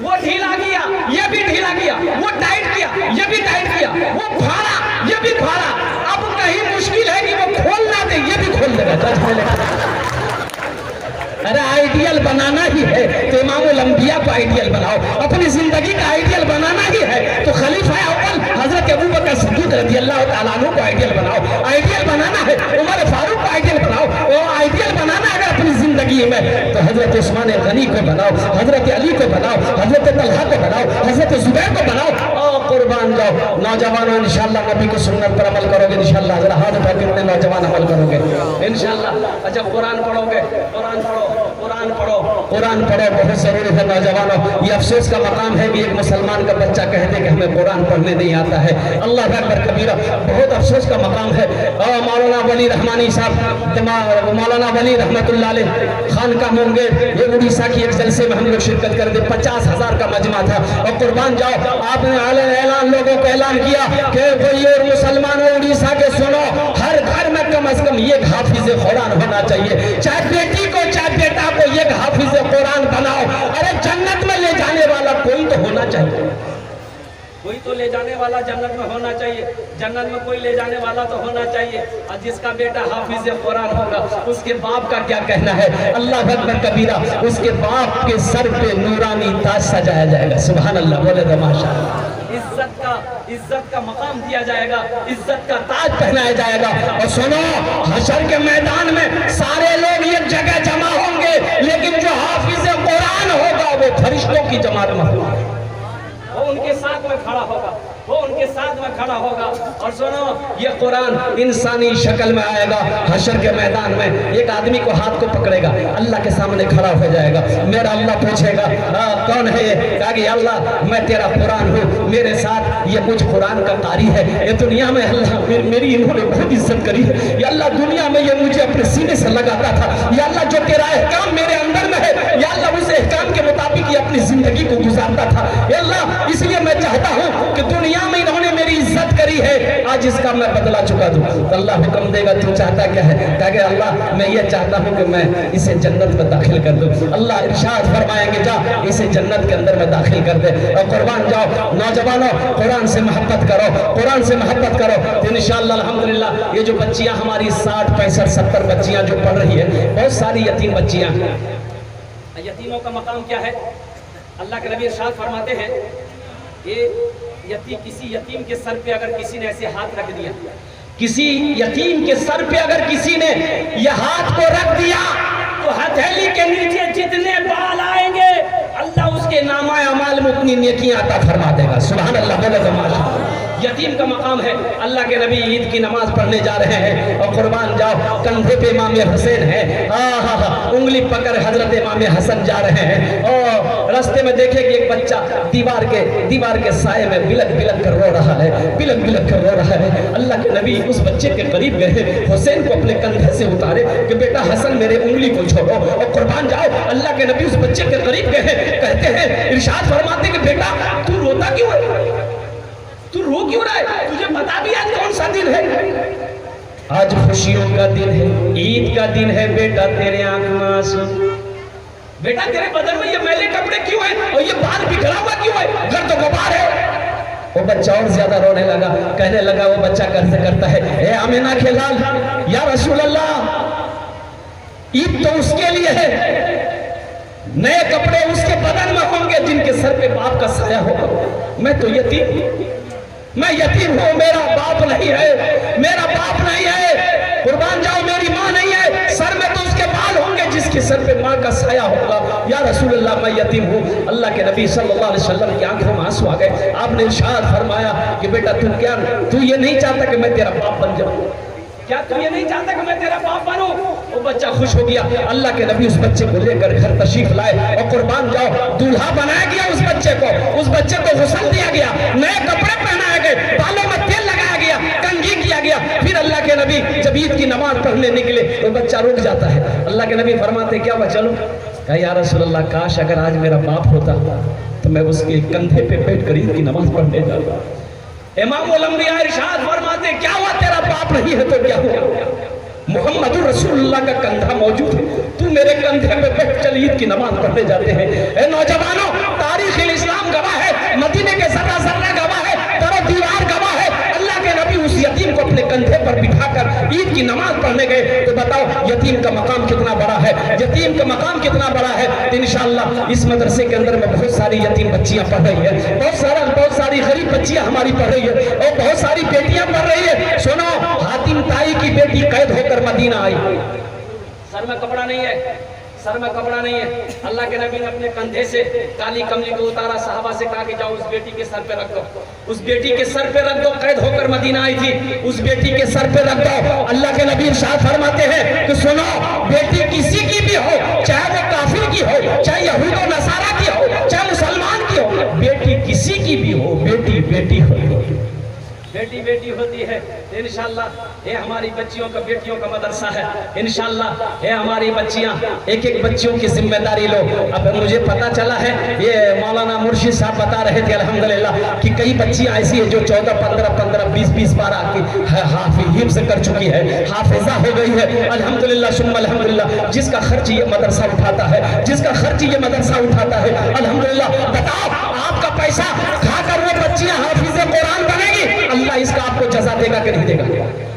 A: वो ढीला किया, ये भी ढीला किया, वो टाइट किया, ये भी टाइट किया, वो फाड़ा, ये भी फाड़ा। अब कहीं मुश्किल है कि वो खोल ना दे, ये भी खोल देगा। अरे आइडियल बनाना ही है तो इमामुल अंबिया को आइडियल बनाओ, अपनी जिंदगी का आइडियल बनाना ही है तो खलीफा अव्वल हजरत अबू बकर सिद्दीक रज़ियल्लाहु ताला अन्हु को आइडियल बनाओ। आइडियल बनाना है उमर फारूक को आइडियल बनाओ, और आइडियल बनाना अगर अपनी जिंदगी में तो हजरत उस्मान गनी को बनाओ, हजरत अली को बनाओ, हजरत तलहा को बनाओ, हजरत जुबैर को बनाओ। और कुर्बान जाओ नौजवानों, इंशाअल्लाह नबी की सुन्नत पर अमल करोगे इंशाअल्लाह। जरा हाथ उठा कितने नौजवान अमल करोगे इंशाअल्लाह। अच्छा कुरान पढ़ोगे, कुरान पढ़ो, कुरान पढ़ो, कुरान पढ़ो, बहुत जरूरी है नौजवानों। ये अफसोस का मकाम है कि एक मुसलमान का बच्चा कहते कि हमें कुरान पढ़ने नहीं आता है। अल्लाह अकबर कबीरा, बहुत अफसोस का मकाम है। और मौलाना वली रहमानी साहब, मौलाना वली रहमतुल्लाह अलैह खान का मुंगेर, ये उड़ीसा की एक जलसे में हम लोग शिरकत कर दे, 50,000 का मजमा था। और कुर्बान जाओ आपने ऐलान लोगों को ऐलान किया कि कोई और मुसलमानों उड़ीसा के सुनो, हर घर में कम से कम एक हाफिज कुरान होना चाहिए, चाहे बेटी को चाहे बेटा को एक हाफिज कुरान बनाओ। अरे जन्नत में ले जाने वाला कोई तो होना चाहिए, कोई तो ले जाने वाला जन्नत में होना चाहिए, जन्नत में कोई ले जाने वाला तो होना चाहिए। और जिसका बेटा हाफिज कुरान होगा उसके बाप का क्या कहना है? अल्लाह अकबर कबीरा, उसके बाप के सर पे नूरानी ताज सजाया जाएगा। सुभान अल्लाह, बोले तो माशाअल्लाह। इज्जत का मकाम दिया जाएगा, इज्जत का ताज पहनाया जाएगा। और सुनो हशर के मैदान में सारे लोग एक जगह जमा होंगे, लेकिन जो हाफिज कुरान होगा वो फरिश्तों की जमात में होगा, वो उनके साथ में खड़ा होगा, वो उनके साथ में खड़ा होगा। और सुनो ये कुरान इंसानी शक्ल में आएगा, हशर के मैदान में एक आदमी को हाथ को पकड़ेगा, अल्लाह के सामने खड़ा हो जाएगा। मेरा अल्लाह पूछेगा कौन है ये? कहा कि अल्लाह मैं तेरा कुरान हूँ, मेरे साथ ये कुछ कुरान का कारी है। ये दुनिया में अल्लाह मेरी इन्होंने बहुत इज्जत करी है, ये अल्लाह दुनिया में ये मुझे अपने सीने से लगाता था। या अल्लाह जो तेरा एहकाम मेरे अंदर में है, या अल्लाह उस एहकाम के मुताबिक ये अपनी जिंदगी को गुजारता था। या अल्लाह इसलिए मैं चाहता हूँ कि दुनिया में इन्होंने मेरी इज्जत करी है, आज इसका मैं बदला चुका दूं। तो अल्लाह हुक्म देगा तू चाहता क्या है? कहा अल्लाह मैं ये चाहता हूँ कि मैं इसे जन्नत में दाखिल कर दूं। अल्लाह इरशाद फरमाएंगे जा इसे जन्नत के अंदर में दाखिल कर दे। और कुर्बान जाओ नौजवानों, कुरान से मोहब्बत करो, कुरान से मोहब्बत करो तो इंशाअल्लाह अल्हम्दुलिल्लाह ये जो बच्चियां हमारी 60, 65, 70 बच्चियां जो पढ़ रही है, बहुत सारी यतीम बच्चियां। यतीमों का मकाम क्या है? अल्लाह के नबी इरशाद फरमाते हैं ये किसी यतीम के सर पे अगर किसी ने ऐसे हाथ रख दिया, किसी यतीम के सर पे अगर किसी ने यह हाथ को रख दिया तो हथेली के नीचे जितने बाल आएंगे अल्लाह उसके नामा अमाल में उतनी नेकियां अता फरमा देगा। सुभान अल्लाह, बोले तो माशाअल्लाह। यतीम का मकाम है। अल्लाह के नबी ईद की नमाज पढ़ने जा रहे हैं और कुर्बान जाओ कंधे पे इमाम हुसैन है, उंगली पकड़ हजरत इमाम हसन जा रहे हैं और रास्ते में देखे कि एक बच्चा दीवार के साए में बिलक बिलक कर रो रहा है, बिलक बिलक कर रो रहा है। अल्लाह के नबी उस बच्चे के करीब गए, हुसैन को अपने कंधे से उतारे कि बेटा हसन मेरे उंगली को छोड़ो। और कुर्बान जाओ अल्लाह के नबी उस बच्चे के करीब गए, कहते हैं इरशाद फरमाते कि बेटा तू रोता क्यों है, तू रो क्यों रहा है, तुझे बता भी आज कौन सा दिन है? आज खुशियों का दिन है, ईद का दिन है बेटा, तेरे आंख में आंसू, बेटा तेरे बदन में ये मैले कपड़े क्यों हैं और ये बाल बिखरा हुआ क्यों है, घर तो गुबार है। वो बच्चा और ज्यादा रोने लगा, कहने लगा वो बच्चा कैसे करता है, ए आमिना के लाल या रसूल अल्लाह, ईद तो उसके लिए है, नए कपड़े उसके बदन में होंगे जिनके सर पे बाप का साया होगा। मैं तो मैं यतीम हूँ, मेरा बाप नहीं है, मेरा बाप नहीं है, कुर्बान जाओ मेरी माँ नहीं है, सर में तो उसके बाल होंगे जिसके सर पे माँ का साया होगा। या रसूल अल्लाह मैं यतीम हूँ। अल्लाह के नबी सल्लल्लाहु अलैहि वसल्लम की आंखों में आंसू आ गए। आपने इरशाद फरमाया कि बेटा तू ये नहीं चाहता कि मैं तेरा बाप बन जाऊँ, क्या तू ये नहीं चाहता कि मैं तेरा बाप बनूं? वो बच्चा खुश हो गया। अल्लाह के नबी उस बच्चे को लेकर घर तशरीफ लाए और कुर्बान जाओ दूल्हा बनाया गया उस बच्चे को, उस बच्चे को गुस्ल दिया गया, नए कपड़े पहनाए गए, बालों में तेल लगाया गया, कंघी किया गया। फिर अल्लाह के नबी जब ईद की नमाज पढ़ने निकले तो बच्चा रुक जाता है। अल्लाह के नबी फरमाते क्या हुआ, चलो। कहा या रसूल अल्लाह, काश अगर आज मेरा बाप होता तो मैं उसके कंधे पे बैठ कर ईद की नमाज पढ़ने जाता। इमामुल अंबिया इरशाद फरमाते क्या हुआ, तेरा बाप नहीं है तो क्या हुआ, मोहम्मदुर रसूलुल्लाह का कंधा मौजूद है, तू मेरे कंधे पे बैठ चल ईद की नमाज पढ़ने जाते हैं। ए नौजवानों, तारीख इस्लाम गवाह है, मदीने के जर्रा जर्रा गवाह है, दरो दीवार गवाह है। अल्लाह के नबी उस यतीम को अपने कंधे पर बिठाकर ईद की नमाज पढ़ने गए। तो बताओ यतीम का मकाम कितना बड़ा है, यतीम का मकाम कितना बड़ा है। तो इंशाअल्लाह इस मदरसे के अंदर में बहुत सारी यतीम बच्चियां पढ़ रही है, बहुत सारी गरीब बच्चियां हमारी पढ़ रही है और बहुत सारी बेटियां पढ़ रही है। सुनो, हातिम ताई की बेटी कैद होकर मदीना आई, सर में कपड़ा नहीं है, सर में कपड़ा नहीं है। अल्लाह के नबी ने अपने कंधे से काली कमली को उतारा, सहाबा से कहा कि जाओ उस बेटी के सर पे रख दो, उस बेटी के सर पे रख दो। कैद होकर मदीना आई थी, उस बेटी के सर पे रख दो। अल्लाह के नबी इरशाद फरमाते हैं कि सुनो, बेटी किसी की भी हो, चाहे वो काफिर की हो, चाहे यहूद और नसारा की हो, चाहे मुसलमान की हो, बेटी किसी की भी हो, बेटी बेटी हो, बेटी बेटी होती है। इंशाअल्लाह ये हमारी बच्चियों का, बेटियों का मदरसा है। इंशाअल्लाह ये हमारी बच्चियां, एक एक बच्चियों की जिम्मेदारी लो। अब मुझे पता चला है, ये मौलाना मुर्शिद साहब बता रहे थे अल्हम्दुलिल्लाह कि कई बच्चियां ऐसी है जो 14, 15, 20, 12 की हिफ्ज कर चुकी है, हाफिजा हो गई है। अल्हम्दुलिल्लाह सुम्मा अल्हम्दुलिल्लाह। जिसका खर्च ये मदरसा उठाता है, जिसका खर्च ये मदरसा उठाता है, अल्हम्दुलिल्लाह। बताओ, आपका पैसा खाकर वो बच्चियां हाफिज़े कुरान बनेगी, अल्लाह इसका आपको जजा देगा कि नहीं देगा?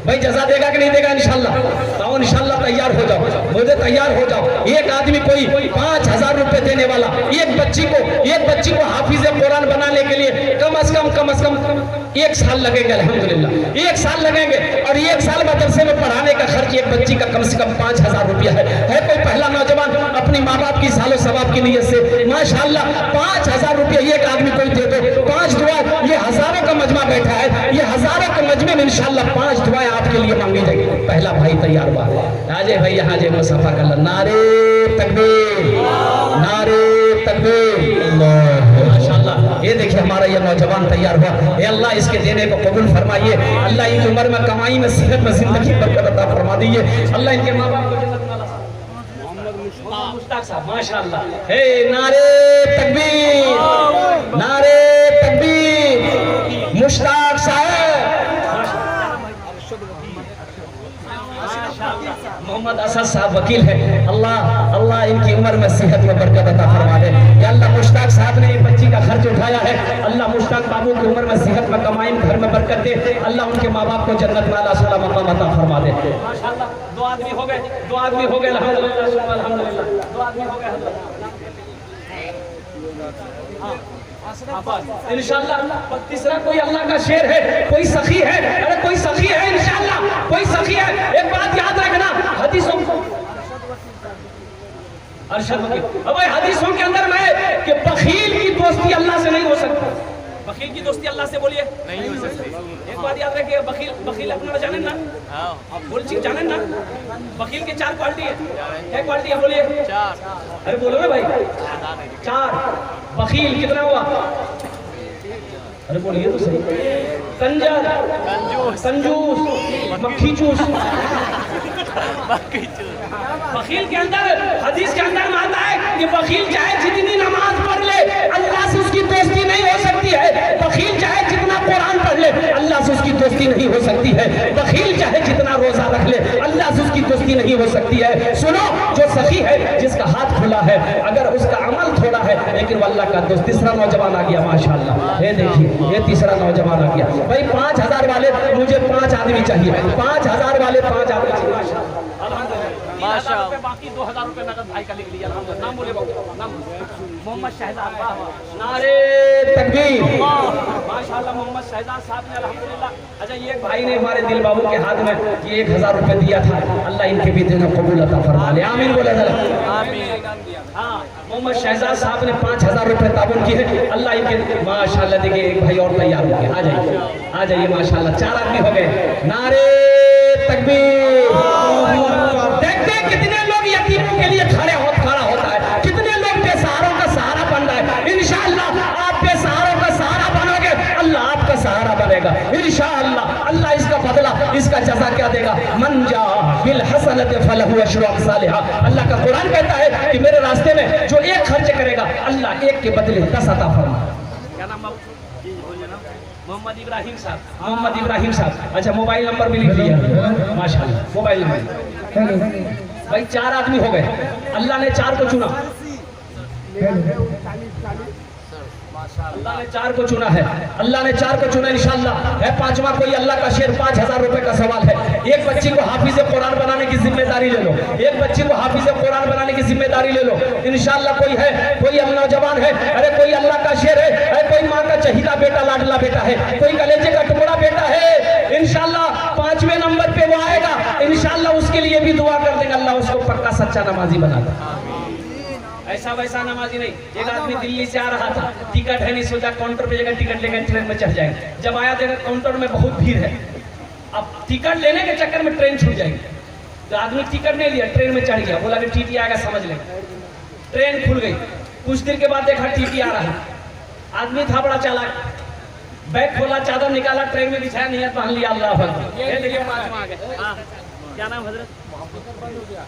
A: भाई जजा देगा कि नहीं देगा? इंशाअल्लाह। तो इंशाअल्लाह तैयार हो जाओ, मुझे तैयार हो जाओ। एक आदमी कोई 5000 रुपए देने वाला एक बच्ची को हाफिज़े कुरान बनाने के लिए कम से कम 1 साल लगेंगे। अल्हम्दुलिल्लाह 1 साल लगेंगे, और 1 साल मदरसे में पढ़ाने का खर्च एक बच्ची का कम से कम 5000 रुपया है। कोई पहला नौजवान अपनी माँ बाप की सालो सवाब की नीयत से माशाअल्लाह 5000 रुपया एक आदमी कोई दे दो, 5 दुआ, ये हजारों का मजमा बैठा है, ये हजारों के मजमे में इंशाअल्लाह 5 दुआएं आपके लिए मांगी जाएगी। पहला भाई तैयार हुआ, आजे भाई यहाँ जे मुसफा कर, नारे तकबीर, नारे तकबीर, माशाअल्लाह। ये देखिए हमारा ये नौजवान तैयार हुआ। ये अल्लाह इसके देने को कबूल फरमाइए, अल्लाह इनकी उम्र में, कमाई में, सेहत में, जिंदगी बरकत अता फरमा दीजिए। अल्लाह इनके माँ बाप को जन्नत वाला मुश्ताक साहब माशाअल्लाह। हे नारे तकबीर, नारे तकबीर, मुश्ताक साहब, मोहम्मद असद साहब वकील है। अल्लाह इनकी उम्र में, सेहत में बरकत अता फरमा दे। या अल्लाह मुश्ताक साहब ने एक बच्ची का खर्च उठाया है, अल्लाह मुश्ताक बाबू की उम्र में, सेहत में, कमाई में, घर में बरकत दे। अल्लाह उनके माँ बाप को जन्नत में आला सुला मकाम अता फरमा दे। माशाअल्लाह 2 आदमी हो गए, 2 आदमी हो गए, अल्हम्दुलिल्लाह अल्हम्दुलिल्लाह 2 आदमी हो गए। इंशाअल्लाह तीसरा कोई अल्लाह का शेर है, कोई सखी है, अरे कोई सखी है, इंशाअल्लाह कोई सखी है। एक बात याद रखना, हदीसों को अरशद वकील, अब हदीसों के अंदर में कि बखील की दोस्ती अल्लाह से नहीं हो सकती। बखील की दोस्ती अल्लाह से बोलिए नहीं हो सकती। एक बात याद रखिए, बखील अपना जाने ना, आप बोल चीज जाने ना, बखील की 4 क्वालिटी है। क्या क्वालिटी है बोलिए? 4। अरे बोलो ना भाई, 4। बखील कितना हुआ? अरे बोलिए तो सही। कंजर, कंजूस, मक्खी चूस। बखील के अंदर, हदीस के अंदर में आता है कि बखील चाहे जितनी नमाज पढ़ ले, अल्लाह से उसकी दोस्ती नहीं हो सकती है। बखील चाहे जितना कुरान पढ़ ले, अल्लाह से उसकी दोस्ती नहीं हो सकती है। बखील चाहे जितना रोजा रख ले, अल्लाह से उसकी दोस्ती नहीं हो सकती है। सुनो, जो सखी है, जिसका हाथ खुला है, अगर उसका अमल थोड़ा है, लेकिन वो अल्लाह का दोस्त। तीसरा नौजवान आ गया माशाअल्लाह। ये देखिए, ये तीसरा नौजवान आ गया। भाई 5000 वाले, मुझे 5 आदमी चाहिए, 5000 वाले 5 आदमी चाहिए। माशाअल्लाह, बाकी 2000 रुपए नगद भाई का लिख लिया। नाम बोले, नाम मोहम्मद शहजाद। नारे तकबीर, माशाअल्लाह मोहम्मद शहजाद साहब ने अल्हम्दुलिल्लाह। अच्छा, ये भाई ने हमारे दिल बाबू के हाथ में ये 1000 रुपए दिया था, अल्लाह इनके भी देना कबूल अता फरमा ले, आमीन बोले जरा, आमीन। हाँ, मोहम्मद शहजाद साहब ने 5000 रुपए ताबन किए, अल्लाह इनके, माशाअल्लाह। देखिए एक भाई और तैयार हो गए, आ जाइए माशाअल्लाह। 4 आदमी हो गए। नारे तकबीर। देखते कितने लोग यतीमों के लिए खड़ा होता है, कितने लोग बेसहारों का सहारा बन रहा है। इंशाअल्लाह आप बेसहारों का सहारा बनोगे, अल्लाह आपका सहारा बनेगा इंशाअल्लाह। अल्लाह इसका बदला
B: इसका जज़ा क्या देगा? मन जा बिल हसनत फलहु अशरु अम्सालिहा। अल्लाह का कुरान कहता है कि मेरे रास्ते में जो एक खर्च करेगा अल्लाह एक के बदले 10 अता फरमाएगा।
A: क्या नाम मोहम्मद इब्राहिम साहब, मोहम्मद इब्राहिम साहब। अच्छा मोबाइल नंबर भी लिख लिया माशाल्लाह, मोबाइल नंबर। भाई 4 आदमी हो गए, अल्लाह ने 4 को चुना, अल्लाह ने 4 को चुना है, अल्लाह ने 4 को चुना इंशाअल्लाह है। 5वां कोई अल्लाह का शेर, 5000 रुपए का सवाल है। एक बच्ची को हाफिज कुरान बनाने की जिम्मेदारी ले लो, एक बच्ची को हाफिज कुरान बनाने की जिम्मेदारी ले लो इंशाअल्लाह। कोई है, कोई नौजवान है, अरे कोई अल्लाह का शेर है, अरे कोई माँ का चहीता बेटा लाडला बेटा है, कोई कलेजे का टुकड़ा बेटा है, इंशाअल्लाह 5वें नंबर पे वो आएगा इंशाअल्लाह। उसके लिए भी दुआ कर देंगे, अल्लाह उसको पक्का सच्चा नमाजी बना दे। ऐसा वैसा नमाजी नहीं। एक आदमी दिल्ली से आ रहा था, टिकट है नहीं, सोचा काउंटर पे जगह टिकट लेकर ट्रेन में चढ़ जाएंगे। जब आया देखा काउंटर में बहुत भीड़ है, अब टिकट लेने के चक्कर में ट्रेन छूट जाएगी। तो आदमी टिकट नहीं लिया, ट्रेन में चढ़ गया, बोला कि टीटी आएगा समझ लेंगे। ट्रेन खुल गई, कुछ देर के बाद देखा टीटी आ रहा है। आदमी था बड़ा चालाक, बैग खोला, चादर निकाला, ट्रेन में बिछाया, नियत मान लिया अल्लाह अकबर। ये देखिए 5वां आ गए। क्या नाम हजरत?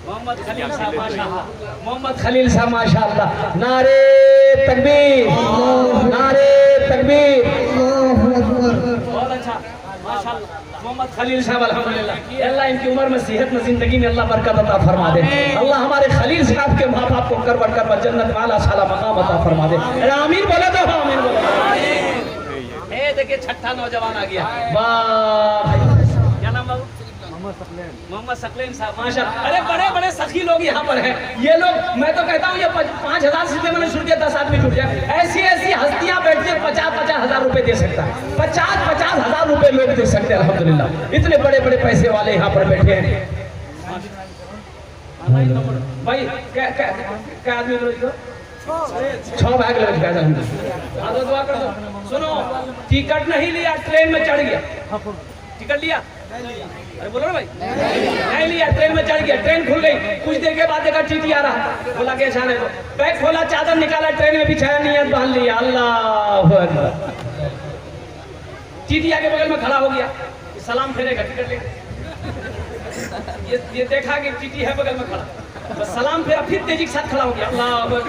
A: मोहम्मद खलील साहब माशाअल्लाह, मोहम्मद खलील साहब माशाअल्लाह। नारे तकबीर, नारे तकबीर, बहुत अच्छा माशाअल्लाह। मोहम्मद खलील साहब अल्हम्दुलिल्लाह, अल्लाह इनकी उम्र में, सेहत में, जिंदगी में अल्लाह बरकत अता फरमा दे। अल्लाह हमारे खलील साहब के माँ बाप को करबट करबट जन्नत में आला साला मकाम अता फरमा दे। आमीन बोलो तो, आमीन बोलो। ए देखिए छठा नौजवान आ गया, वाह। क्या नाम बाबू? मोहम्मद सकलेन साहब माशाअल्लाह। अरे बड़े बड़े सखी लोग यहाँ पर हैं। ये लोग, मैं तो कहता हूँ ये 5000 सीधे मैंने शुरू किया, 10 आदमी जुट जाए। ऐसी ऐसी हस्तियाँ बैठती है, 50-50 हजार रुपए दे सकता है, 50-50 हजार रुपए लोग दे सकते हैं अल्हम्दुलिल्लाह। इतने बड़े बड़े पैसे वाले यहाँ पर बैठे हैं भाई। क्या आदमी 6 बैग ले जाए। दुआ कर दो। सुनो, टिकट नहीं लिया, ट्रेन में चढ़ गया। टिकट लिया? अरे बोलो ना भाई, नहीं लिया, ट्रेन में चढ़ गया, ट्रेन खुल गई, कुछ देर के बाद देखा टीटी आ रहा, बोला के जाने दो। बैग खोला, चादर निकाला, ट्रेन में बिछाया, नियत बांध लिया, अल्लाह अकबर। टीटी आके बगल में खड़ा हो गया, सलाम फेरेगा टिकट लेके। ये देखा कि टीटी है बगल में खड़ा, बस सलाम फेरा, फिर तेजी के साथ खड़ा हो गया, अल्लाह अकबर।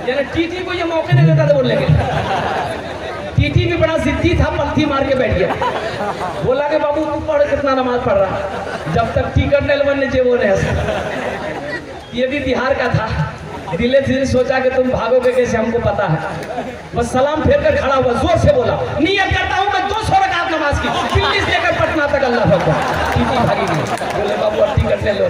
A: यानी टीटी को ये मौके नहीं देता था बोलने के। टीटी भी बड़ा जिद्दी था, पलथी मार के बैठ गया, बोला कि बाबू तू पढ़, कितना नमाज पढ़ रहा, जब तक टिकट नहीं बन नीचे वो नहीं। ये भी बिहार का था, दिल्ली से सोचा कि तुम भागोगे कैसे, हमको पता है। बस सलाम फेर कर खड़ा हुआ, जोर से बोला, नियत करता हूँ मैं 200 रकात नमाज की, दिल्ली से लेकर पटना तक, अल्लाह अकबर। टीटी भागी गई, बोले बाबू अब टिकट ले लो,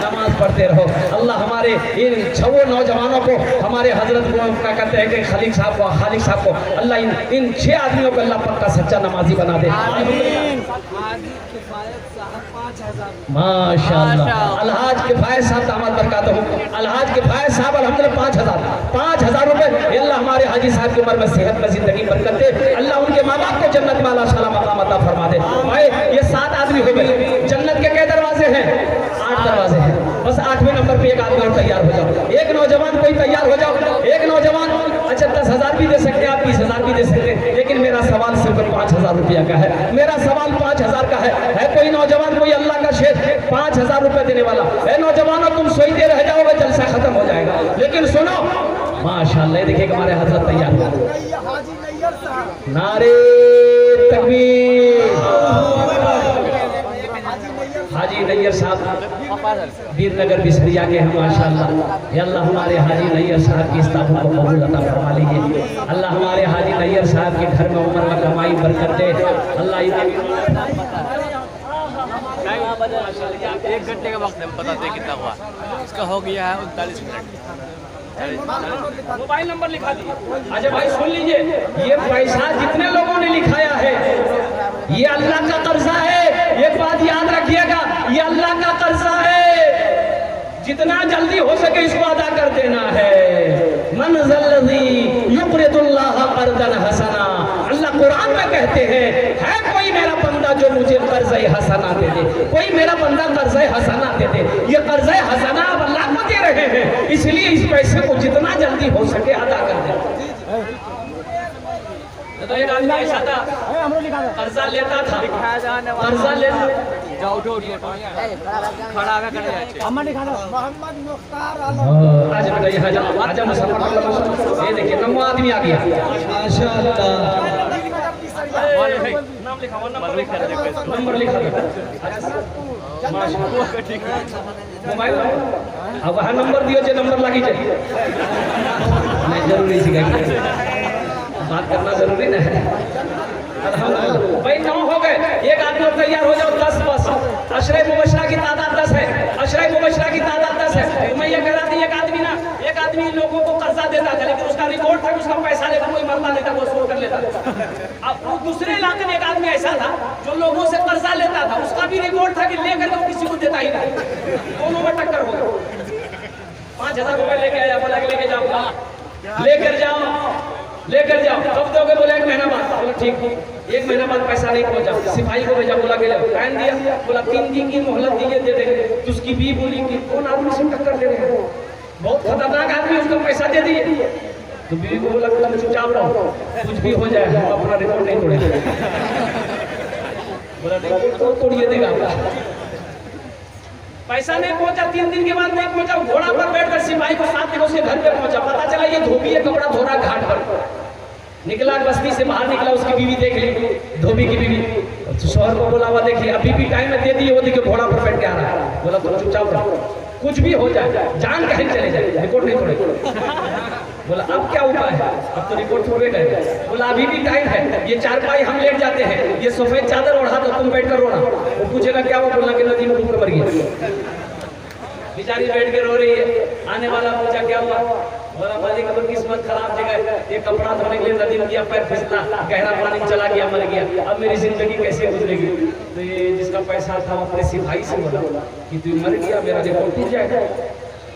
A: नमाज पढ़ते रहो। अल्लाह हमारे इन 6 नौजवानों को, हमारे हजरत को क्या कहते हैं कि खालिक साहब को, खालिक साहब को, अल्लाह इन 6 आदमियों को अल्लाह पक्का सच्चा नमाजी बना दे माशाअल्लाह। अलहाज किफायत साहब दामद बरकातहू, अलहाज किफायत साहब अल्हम्दुलिल्लाह 5,000 रुपए। अल्लाह हमारे हाजी साहब की उम्र में, सेहत में, जिंदगी बरकत दे। अल्लाह उनके माँ बाप को जन्नत में अल्लाह साला मकाम अता फरमा दे। भाई ये 7 आदमी हो गए। जन्नत के कई दरवाजे हैं? 8 दरवाजे हैं। बस 8वें नंबर पे एक आदमी और तैयार हो जाओ, एक नौजवान कोई तैयार हो जाओ, एक नौजवान। अच्छा 10,000 भी दे सकते हैं आप, 20,000 भी दे सकते हैं, लेकिन मेरा सवाल सिर्फ 5,000 रुपया का है। मेरा सवाल 5,000 का है कोई नौजवान, कोई अल्लाह का शेर 5,000 रुपए देने वाला है? नौजवानों तुम सोचते रह जाओगे, जलसा खत्म हो जाएगा। लेकिन सुनो माशाअल्लाह, देखिए हमारे हजरत तैयार हुआ, नारे तकबीर। हाजी नैयर साहब वीरनगर बिसरिया के हैं माशाअल्लाह। या अल्लाह हमारे हाजी नैयर साहब की इस्ताफों को कबूल अता फरमा लीजिए। अल्लाह हमारे हाजी नैयर साहब के घर में उम्र में कमाई बरकत दे। अल्लाह
C: 1 घंटे का वक्त हम बताते हैं कितना हुआ, इसका हो गया है 39 मिनट।
A: मोबाइल नंबर लिखा दिए। अच्छा भाई सुन लीजिए, ये पैसा जितने लोगों ने लिखाया है ये अल्लाह का कर्जा है। एक बात याद रखिएगा, ये अल्लाह का कर्जा है, जितना जल्दी हो सके इसको अदा कर देना है। मन ज़ल्लज़ी युक़रिदुल्लाह क़र्ज़न हसना, अल्लाह कुरान में कहते हैं, है कोई मेरा बंदा जो मुझे कर्ज़े हसना दे दे, कोई मेरा बंदा कर्ज़े हसना दे दे। ये कर्ज़े हसना अब अल्लाह को दे रहे हैं, इसलिए इस पैसे को जितना जल्दी हो सके अदा कर दे। तो एक आदमी ऐसा था, कर्जा लेता था, कर्जा लेता
C: जाओ उठो उठो खड़ा आगे खड़े जाए
A: आज बेटा यहाँ जाओ, आजा मुसलमान। ये देखिए नवा आदमी आ गया, माशाअल्लाह। नाम लिखा हुआ, नंबर लिखा हुआ, मोबाइल अब वहाँ नंबर दियो जो नंबर लगी जाए। नहीं जरूरी सिखा बात करना जरूरी ना है। भाई 9 हो गए, एक आदमी और तैयार हो जाओ। 10 बस अशरे मुबशरा की तादाद 10 है, अशरे मुबशरा की तादाद 10 है। मैं ये कह रहा था एक आदमी लोगों को कर्जा देता था, लेकिन उसका रिकॉर्ड था कि उसका पैसा लेकर कोई मरता नहीं था, वो शोर कर लेता था। अब दूसरे इलाके में एक आदमी ऐसा था जो लोगों से कर्जा लेता था, उसका भी रिकॉर्ड था कि लेकर वो किसी को देता ही नहीं। दोनों में टक्कर हो गई। 5000 रुपए लेके आया, बोला लेके जाओ, लेकर जाओ। कब दोगे? बोला 1 महीना बाद। बोला ठीक, 1 महीना बाद पैसा नहीं पहुंचा, सिपाही को भेजा, बोला टाइम दिया, बोला 3 दिन की मोहलत दीजिए, दे देंगे। तो उसकी बीवी बोली कि कौन आदमी से टक्कर ले रहे हैं, बहुत खतरनाक आदमी, उसको पैसा दे दिए। तो बीवी को बोला तुम चुपचाप रहो, कुछ भी हो जाए हम अपना रिकॉर्ड नहीं तोड़ेंगे। बोला रिकॉर्ड तो तोड़िए देगा। पैसा नहीं पहुंचा, 3 दिन के बाद नहीं पहुंचा। घोड़ा पर बैठकर सिपाही को साथ लेकर उसके घर पे पहुंचा। पता चला ये धोबी है, कपड़ा धो रहा घाट पर। निकला, बस्ती से बाहर निकला, उसकी बीवी देख ली, धोबी की बीवी। शोहर को बोला हुआ देखिए अभी भी टाइम में दे दिए, वो देखिए घोड़ा पर बैठ के आ रहा है। बोला तुम चुपचाप रहो, कुछ भी हो जाए, जान कहीं चले जाए, रिकॉर्ड नहीं तोड़ेगा। बोला अब क्या उपाय है? अब तो रिकॉर्ड थोड़े गए। बोला अभी भी टाइम है, ये चारपाई हम लेट जाते हैं, ये सफेद चादर ओढ़ा तो तुम बैठ कर रोना। वो पूछेगा क्या हुआ? बोलना कि नदी में डूब कर मर गई। बेचारी बैठ के रो रही है। आने वाला पूछा क्या हुआ? बोला मालिक अब किस्मत खराब जगह, ये कपड़ा धोने के लिए नदी में गया, पैर फिसला, गहरा पानी में चला गया, मर गया। अब मेरी जिंदगी कैसे गुजरेगी? तो ये जिसका पैसा था वो अपने सिपाही से बोला कि तू मर गया, मेरा रिकॉर्ड टूट जाएगा।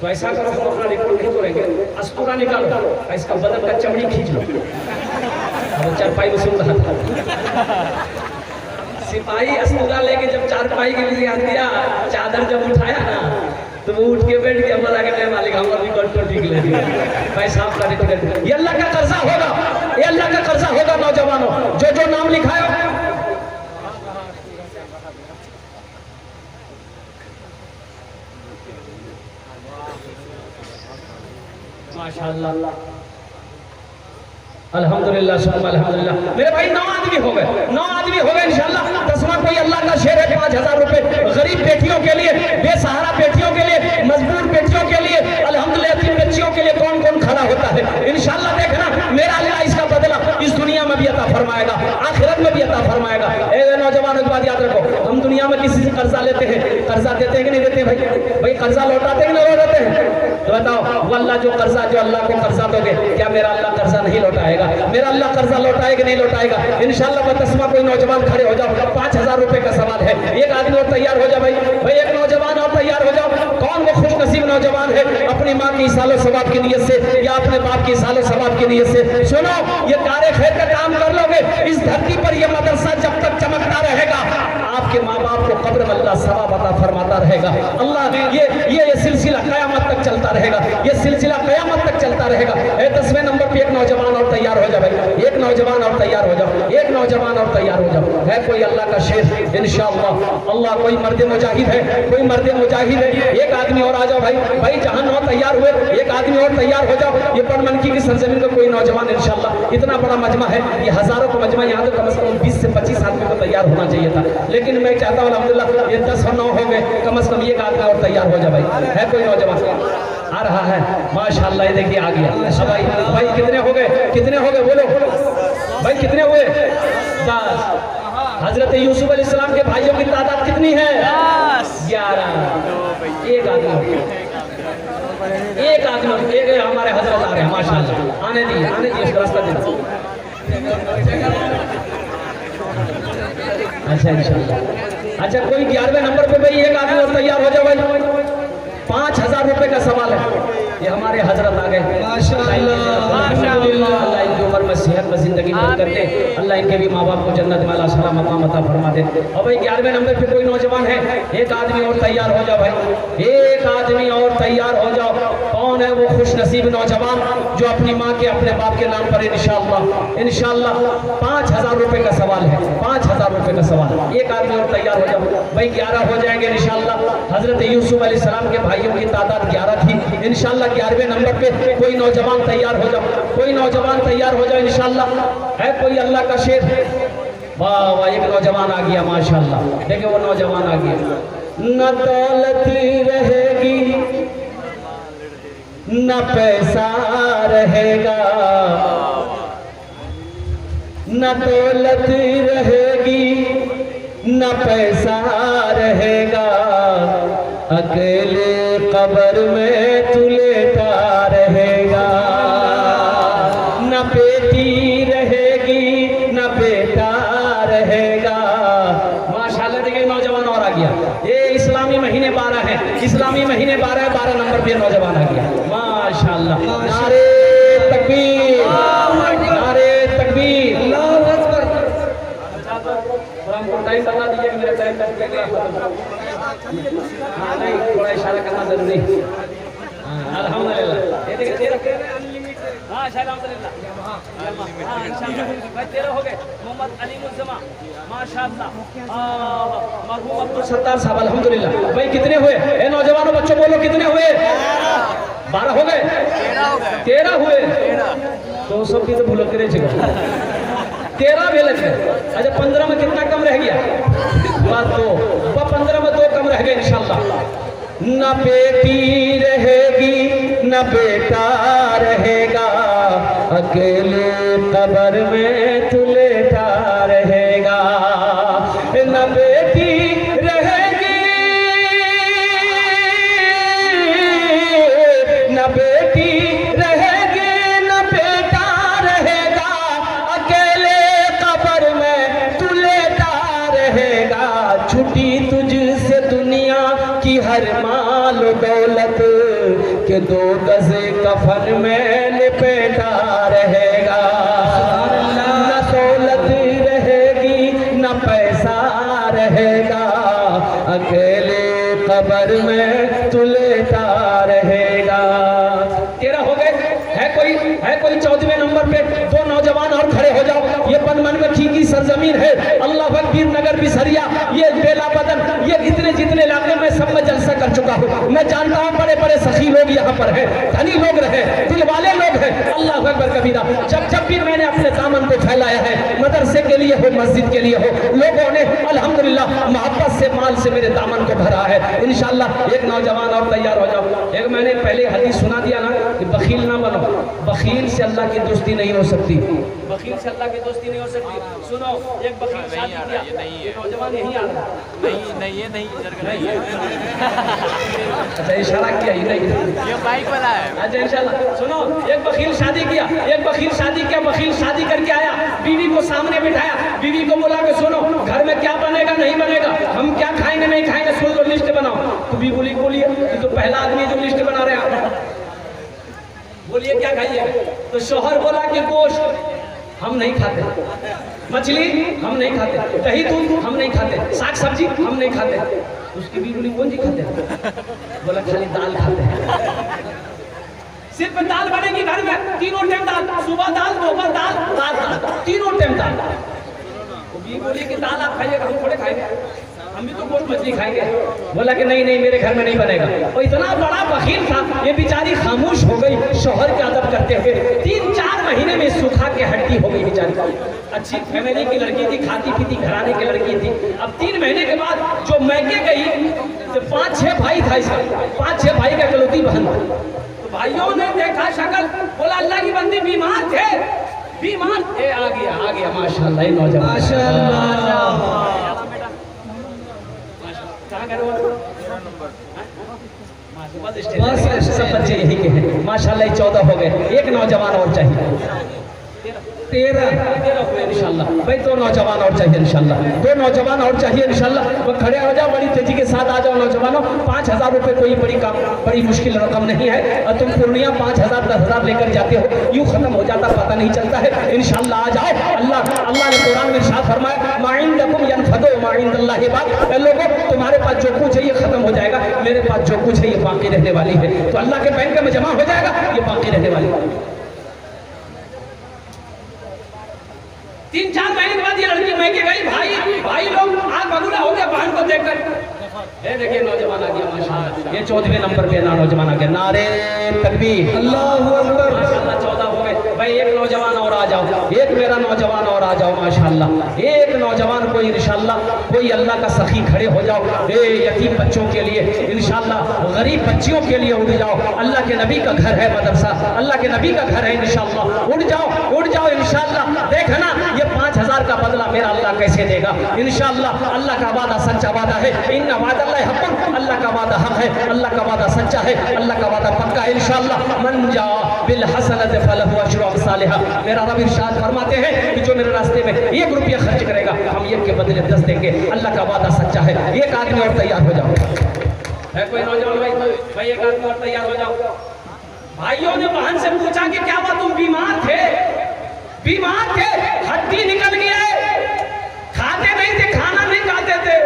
A: तो ऐसा करो, हम अपना रिकॉर्ड नहीं तोड़ेंगे, अस्तूरा निकालो, इसका बदन का चमड़ी खींच लो। अब चारपाई में सुन रहा था। सिपाही अस्तूरा लेके जब चारपाई के लिए दिया, चादर जब उठाया ना, तो वो उठ के बैठ गया। बोला कि मालिक हमारा रिकॉर्ड तो ठीक ले दिया, पैसा आपका रिकॉर्ड। ये अल्लाह का कर्जा होगा, ये अल्लाह का कर्जा होगा। नौजवानों जो जो नाम लिखा है माशाअल्लाह, अल्हम्दुलिल्लाह, सुबह अल्हम्दुलिल्लाह। मेरे भाई 9 आदमी हो गए, 9 आदमी हो गए इंशाल्लाह। 10वां कोई अल्लाह का शेर है, 5000 रुपए गरीब बेटियों के लिए, बेसहारा बेटियों के लिए, मजबूर बेटियों के लिए, अल्हम्दुलिल्लाह यतीम बच्चियों के लिए कौन कौन खड़ा होता है इंशाल्लाह। देखना मेरा अल्लाह इसका बदला इस दुनिया में भी अता फरमाएगा, आखिरत में भी अता फरमाएगा। नौजवान एक बात याद रखो, हम दुनिया में किसी से कर्जा लेते हैं, कर्जा देते हैं कि नहीं देते? भाई कर्जा लौटाते हैं कि नहीं लौटाते हैं? तो बताओ वो अल्लाह जो कर्जा, जो अल्लाह को कर्जा दोगे, क्या मेरा अल्लाह कर्जा नहीं लौटाएगा? मेरा अल्लाह कर्जा लौटाएगा नहीं लौटाएगा इंशाल्लाह। 10वां कोई नौजवान खड़े हो जाओ, 5000 रुपए का सवाल है। एक आदमी और तैयार हो जाओ भाई, एक नौजवान और तैयार हो जाओ। कौन वो खुश नसीब नौजवान है अपनी माँ की सालों सवाब की नीयत से या अपने बाप की सालों सवाब की नीयत से? सुनो, ये कार्य खैर का काम कर लोगे, इस धरती पर ये मदरसा जब तक चमकता रहेगा, आपके माँ बाप को कब्र में अल्लाह सवाब अता फरमाता रहेगा। अल्लाह ये सिलसिला कयामत तक चलता रहेगा, ये सिलसिला कयामत तक चलता रहेगा। 10वें नंबर पे एक नौजवान और तैयार हो जाओ भाई, एक नौजवान और तैयार हो जाओ, एक नौजवान और तैयार हो जाओ। है कोई अल्लाह का शेर इंशाअल्लाह, अल्लाह कोई मर्द मुजाहिद है, कोई मर्द मुजाहिद है। एक आदमी और आ जाओ भाई जहां 9 तैयार हुए, एक आदमी और तैयार हो जाओ। ये पड़मनकी की सरजमीन में कोई नौजवान इंशाअल्लाह, इतना बड़ा मजमा है, ये हजारों का मजमा, यहाँ तो कम से कम 20 से 25 आदमी को तैयार होना चाहिए था। लेकिन मैं चाहता हूँ अल्हम्दुलिल्लाह ये 10 और 9 हो गए, कम से कम एक आदमी और तैयार हो जाए भाई। है कोई नौजवान आ रहा है? माशाअल्लाह, ये देखिए आ गया। भाई कितने हो गए, कितने हो गए बोलो भाई, कितने हुए? 10। हजरत यूसुफ अलैहिस्सलाम के भाइयों की तादाद कितनी है? 11। एक आदमी, एक आदमी, एक हमारे हजरत आ रहे हैं माशाअल्लाह। आने दिए, आने दिए, उसका रास्ता दे। अच्छा इंशाअल्लाह। अच्छा कोई 11वें नंबर पे भाई एक आदमी और तैयार हो जाओ भाई। 5000 रुपए का सवाल है, ये हमारे हजरत आ गए माशाअल्लाह। अल्लाह इनकी उम्र में सेहत में जिंदगी में करते, अल्लाह इनके भी माँ बाप को जन्नत में अल्लाह सलाम मकाम अता फरमा दे। और भाई 11वें नंबर पे कोई नौजवान है, एक आदमी और तैयार हो जाओ भाई, एक आदमी और तैयार हो जाओ। कौन
B: कौन है वो खुश नसीब नौजवान जो अपनी माँ के अपने बाप के नाम पर इंशाअल्लाह 5,000 रुपए का सवाल है, 5,000 रुपए का सवाल। एक आदमी और तैयार हो जाओ भाई, 11 हो जाएंगे इंशाअल्लाह। हजरत यूसुफ अलैहिस्सलाम के भाइयों की तादाद 11 थी, इंशाअल्लाह 11वें नंबर पे कोई नौजवान तैयार हो जाओ, कोई नौजवान तैयार हो जाओ इंशाअल्लाह। है कोई अल्लाह का शेर? वाह वाह, एक नौजवान आ गया माशाअल्लाह। देखिए वो नौजवान आ गया। न दौलत रहेगी न पैसा रहेगा, न दौलत रहेगी न पैसा रहेगा, अकेले कब्र में तू लेटा रहेगा। न बेटी रहेगी न बेटा रहेगा। माशाल्लाह, देखिए नौजवान और आ गया। ये इस्लामी महीने 12 है, इस्लामी महीने 12 नंबर पे नौजवान आ गया माशाल्लाह। नारे तकबीर, नारे तकबीर, अल्लाहू अकबर। हमको टाइम बता दीजिए कि मेरा टाइम तक गया। हाँ नहीं, थोड़ा इशारा करना जरूरी। अल्हम्दुलिल्लाह। ये देखिए हाँ तेरह हो गए। मोहम्मद अली मुल्ज़मा माशाअल्लाह, मरहूम अब्दुल सत्तार साहब अल्हम्दुलिल्लाह। भाई कितने हुए? ए नौजवानों बच्चों बोलो कितने हुए? 12 हो गए, 13 हुए। तो सब की तो भूलो करे 13 बेलच है। अच्छा 15 में कितना कम रह गया? बात 2, 15 में 2 कम रह गए इंशाअल्लाह। न बेटी रहेगी न बेटा रहेगा, अकेले कब्र में तू लेटा रहेगा। न बेटी रहेगी न बेटी रहेगी न बेटा रहेगा, अकेले कब्र में तू लेटा रहेगा। छुट्टी तुझसे दुनिया की हर माल दौलत के 2 गज कफन में लिपेटा रहेगा। न दौलत रहेगी न पैसा रहेगा, अकेले कब्र में तू लेटा रहेगा। 13 हो गए। है कोई 14वें नंबर पे? 2 नौजवान और खड़े हो जाओ। ये बनमनखी की सरजमीन है, अल्लाह अकबर नगर बिसरिया, ये बेला बदन, ये जितने इलाके में सब में जलसा कर चुका हूँ। मैं जानता हूँ बड़े बड़े सखी लोग यहाँ पर हैं, धनी लोग रहे, दिल वाले लोग हैं। अल्लाह अकबर कबीरा। जब भी मैंने अपने दामन को फैलाया है, मदरसे के लिए हो मस्जिद के लिए हो, लोगों ने अल्हम्दुलिल्लाह मोहब्बत से माल से मेरे दामन को भरा है इंशाअल्लाह। एक नौजवान और तैयार हो जाओ। एक मैंने पहले हदीस सुना दिया ना कि बखील ना बनो, बखील से अल्लाह की दोस्ती नहीं हो सकती, बखील से अल्लाह की दोस्ती नहीं हो सकती। सुनो, एक बखील शादी किया, नौजवान यही आ रहा
C: नहीं ये नहीं है।
B: अच्छा इशारा किया ही नहीं,
C: ये बाइक वाला है।
B: अच्छा इंशाल्लाह। सुनो, एक बखील शादी किया, बखील शादी करके आया, बीवी को सामने बिठाया, बीवी को बोला कि सुनो घर में क्या बनेगा नहीं बनेगा, हम क्या खाएंगे नहीं खाएंगे, सुन लो लिस्ट बनाओ। तो बीवी बोली बोलिए, ये तो पहला आदमी जो लिस्ट बना रहे हैं, बोलिए क्या खाइए। तो शौहर बोला कि गोश्त हम नहीं खाते, मछली हम नहीं खाते, दही दूध हम नहीं खाते, साग सब्जी हम नहीं खाते। उसकी बीवी बोली कौन सी खाते हैं? बोला खाली दाल खाते हैं, सिर्फ दाल बनेगी घर में, 3 टाइम दाल, सुबह दाल, दोपहर दाल, रात दाल, 3 टाइम दाल। बीवी बोली कि दाल आप खाइएगा, हम थोड़े खाएंगे, हम भी तो गोश्त मछली खाएंगे। बोला कि नहीं मेरे घर में नहीं बनेगा। और इतना बड़ा बखील था, ये बेचारी खामोश हो गई शौहर के अदब करते हुए। 3-4 महीने में सूखा के हड्डी हो गई बेचारी। अच्छी फैमिली की लड़की थी, खाती पीती घराने की लड़की थी। अब 3 महीने के बाद जो मैके गई तो 5-6 भाई था इसका, 5-6 भाई का इकलौती बहन। तो भाइयों ने देखा शक्ल, बोला अल्लाह की बंदी बीमार थे, बीमार थे। आ गया माशाल्लाह, नौजवान माशाल्लाह। बस सब बच्चे यही के हैं माशाल्लाह। 14 हो गए, एक नौजवान और चाहिए। 13 हुए इंशाल्लाह। भाई 2 नौजवान और चाहिए इंशाल्लाह, 2 नौजवान और चाहिए इंशाल्लाह। वो खड़े हो जाओ, बड़ी तेजी के साथ आ जाओ नौजवानों। 5,000 रुपये कोई बड़ी मुश्किल रकम नहीं है, और तुम पूर्णिया 5,000 10,000 लेकर जाते हो, यूँ खत्म हो जाता पता नहीं चलता है। इंशाल्लाह आ जाओ। अल्लाह ने कुरान में इरशाद फरमाया, मा इंदकुम यनफदु माइंदल्लाहि बाक़, ए लोगों तुम्हारे पास जो कुछ है ये खत्म हो जाएगा, मेरे पास जो कुछ है ये बाकी रहने वाली है। तो अल्लाह के बैंक में जमा हो जाएगा, ये बाकी रहने वाली है। 3-4 महीने के बाद ये लड़की मैके गई, भाई लोग आग बबूला हो गया बहन को देखकर। ये देखिए नौजवान आ गया माशाल्लाह, ये 14वें नंबर पे नौजवान आ गया। नारे तकबीर, अल्लाहू अकबर, माशाल्लाह 14 हो गए। भाई एक नौजवान और आ जाओ, एक मेरा नौजवान और आ जाओ माशाल्लाह। एक नौजवान कोई इंशाल्लाह कोई अल्लाह का सखी खड़े हो जाओ, यतीम बच्चों के लिए इंशाल्लाह, गरीब बच्चियों के लिए उठ जाओ। अल्लाह के नबी का घर है मदरसा, अल्लाह के नबी का घर है इंशाल्लाह। उठ जाओ इंशाल्लाह। देखना ये 5000 का बदला मेरा अल्लाह कैसे देगा इंशाल्लाह। अल्लाह का वादा सच्चा वादा है, इन्ना वादल्लाहि हक़्क़ुन, अल्लाह का वादा हक है, अल्लाह का वादा सच्चा है, अल्लाह का वादा पक्का है इंशाल्लाह। मन जा बिल हसनति फलहु अशरु अम्सालिहा। मेरा रब इरशाद फरमाते हैं कि जो मेरे रास्ते में 1 रुपया खर्च करेगा हम 1 के बदले 10 देंगे। अल्लाह का वादा सच्चा है। एक आदमी और तैयार हो जाओ, है कोई नौजवान भाई एक आदमी और तैयार हो जाओ। भाइयों ने बहन से पूछा कि क्या हुआ, तुम बीमार थे? हड्डी निकल गई है, खाते नहीं थे, खाना नहीं खाते थे।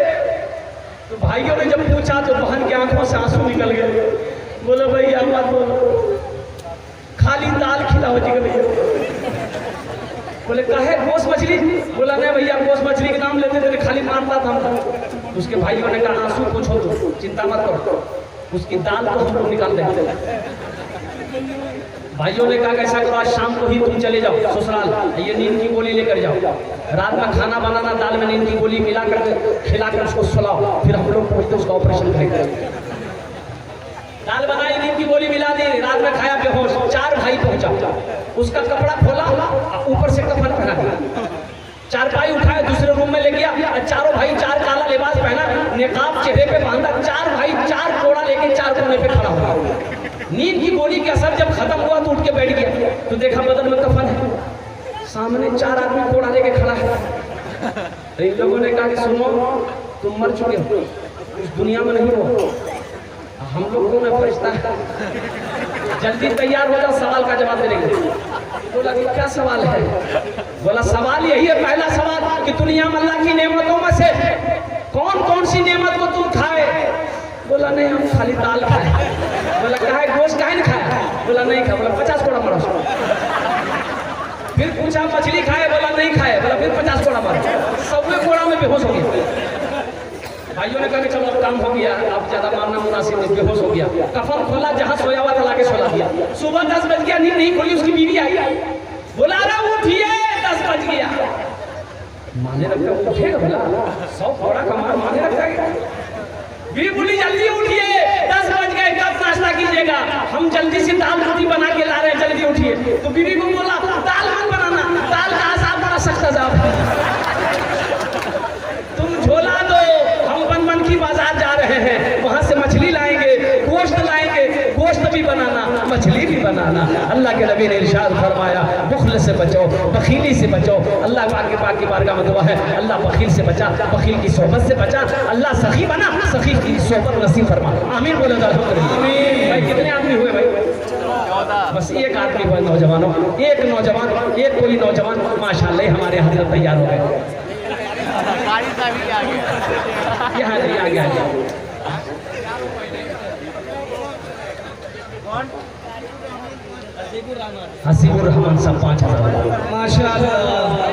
B: तो भाइयों ने जब पूछा तो बहन की आंखों से आंसू निकल गए। बोलो भैया मत बोलो, खाली दाल खिलाओ जी भैया। बोले काहे गोश्त मछली? बोला नहीं भैया गोश्त मछली के नाम लेते थे, खाली मारता था हम। उसके भाइयों ने कहा आंसू कुछ हो तो चिंता मत करो, उसकी दाल को हम लोग निकाल देंगे। भाइयों ने कहा ऐसा करो आज शाम को ही तुम चले जाओ ससुराल, ये नींद की गोली लेकर जाओ, रात में खाना बनाना, दाल में नींद की गोली मिला कर खिलाकर उसको सुलाओ, फिर हम लोग पहुंचते उसका ऑपरेशन करेंगे। दाल बनाई, नींद की गोली मिला दी, रात में खाया बेहोश। 4 भाई पहुंचा, उसका कपड़ा खोला, ऊपर से कफन पहना दिया, चारपाई उठाया, दूसरे रूम में ले गया। चारों भाई 4 काला लिबास पहना, निकाब चेहरे पे बांधा, 4 भाई 4 कोड़ा लेके 4 कोने पे खड़ा हुआ। नींद की गोली का असर जब खत्म हुआ तो उठ के बैठ गया, तो देखा बदन में कफन है, सामने 4 आदमी कोड़ा लेके खड़ा है। तो इन लोगों ने कहा कि सुनो तुम मर चुके हो, इस दुनिया में नहीं हो, हम लोगों में फरिश्ता है, जल्दी तैयार हो जाओ, सवाल का जवाब देंगे। बोला कि क्या सवाल है? बोला सवाल यही है, पहला सवाल कि दुनिया में अल्लाह की नेमतों में से कौन कौन सी नेमत को तुम खाए? बोला नहीं हम खाली दाल खाए। बोला कहा गोश्त काहे नहीं खाया? बोला नहीं खाया। बोला 50 कोड़ा मारो। फिर पूछा मछली खाए? बोला नहीं खाए। बोला फिर 50 कोड़ा मारो। 100वें कोड़ा में बेहोश हो गया। भाइयों ने कहा कि चलो काम हो गया, अब ज्यादा मारना मुनासिब नहीं, बेहोश हो गया। कफन खोला, जहां सोया हुआ था लाके सुला दिया। सुबह 10 बज गया, नींद नहीं खुली, उसकी बीवी आई, बोला अरे उठिए 10 बज गया। माने लगता है उठेगा, बोला 100 कोड़ा कमा माने लगता है। बीवी बोली जल्दी उठिए 10 बज गए, कब नाश्ता कीजिएगा? हम जल्दी से दाल रोटी बना के ला रहे हैं, जल्दी उठिए। तो बीवी को बोला दाल मत बनाना, दाल का आसाब बड़ा सख्त जाब, तुम झोला दो, हम बन की बाजार जा रहे हैं, वहां से मछली लाएंगे, गोश्त लाएंगे, गोश्त भी बनाना, मछली भी बनाना। अल्लाह के नबी ने इरशाद फरमाया बुखल से बचो, बखीली से बचो। अल्लाह पाक की बारगाह में दुआ है, अल्लाह बखील से बचा, बखील की सोहबत से बचा, अल्लाह सखी बना, सखी की सोहबत नसीब फरमा। आमीन बोलो आमीन। भाई कितने आदमी हुए भाई? बस एक आदमी हुआ नौजवानों, एक नौजवान, एक कोई नौजवान माशाल्लाह हमारे हजरत तैयार हो गए। यहाँ आ गया हसीबुर रहमान साहब 5000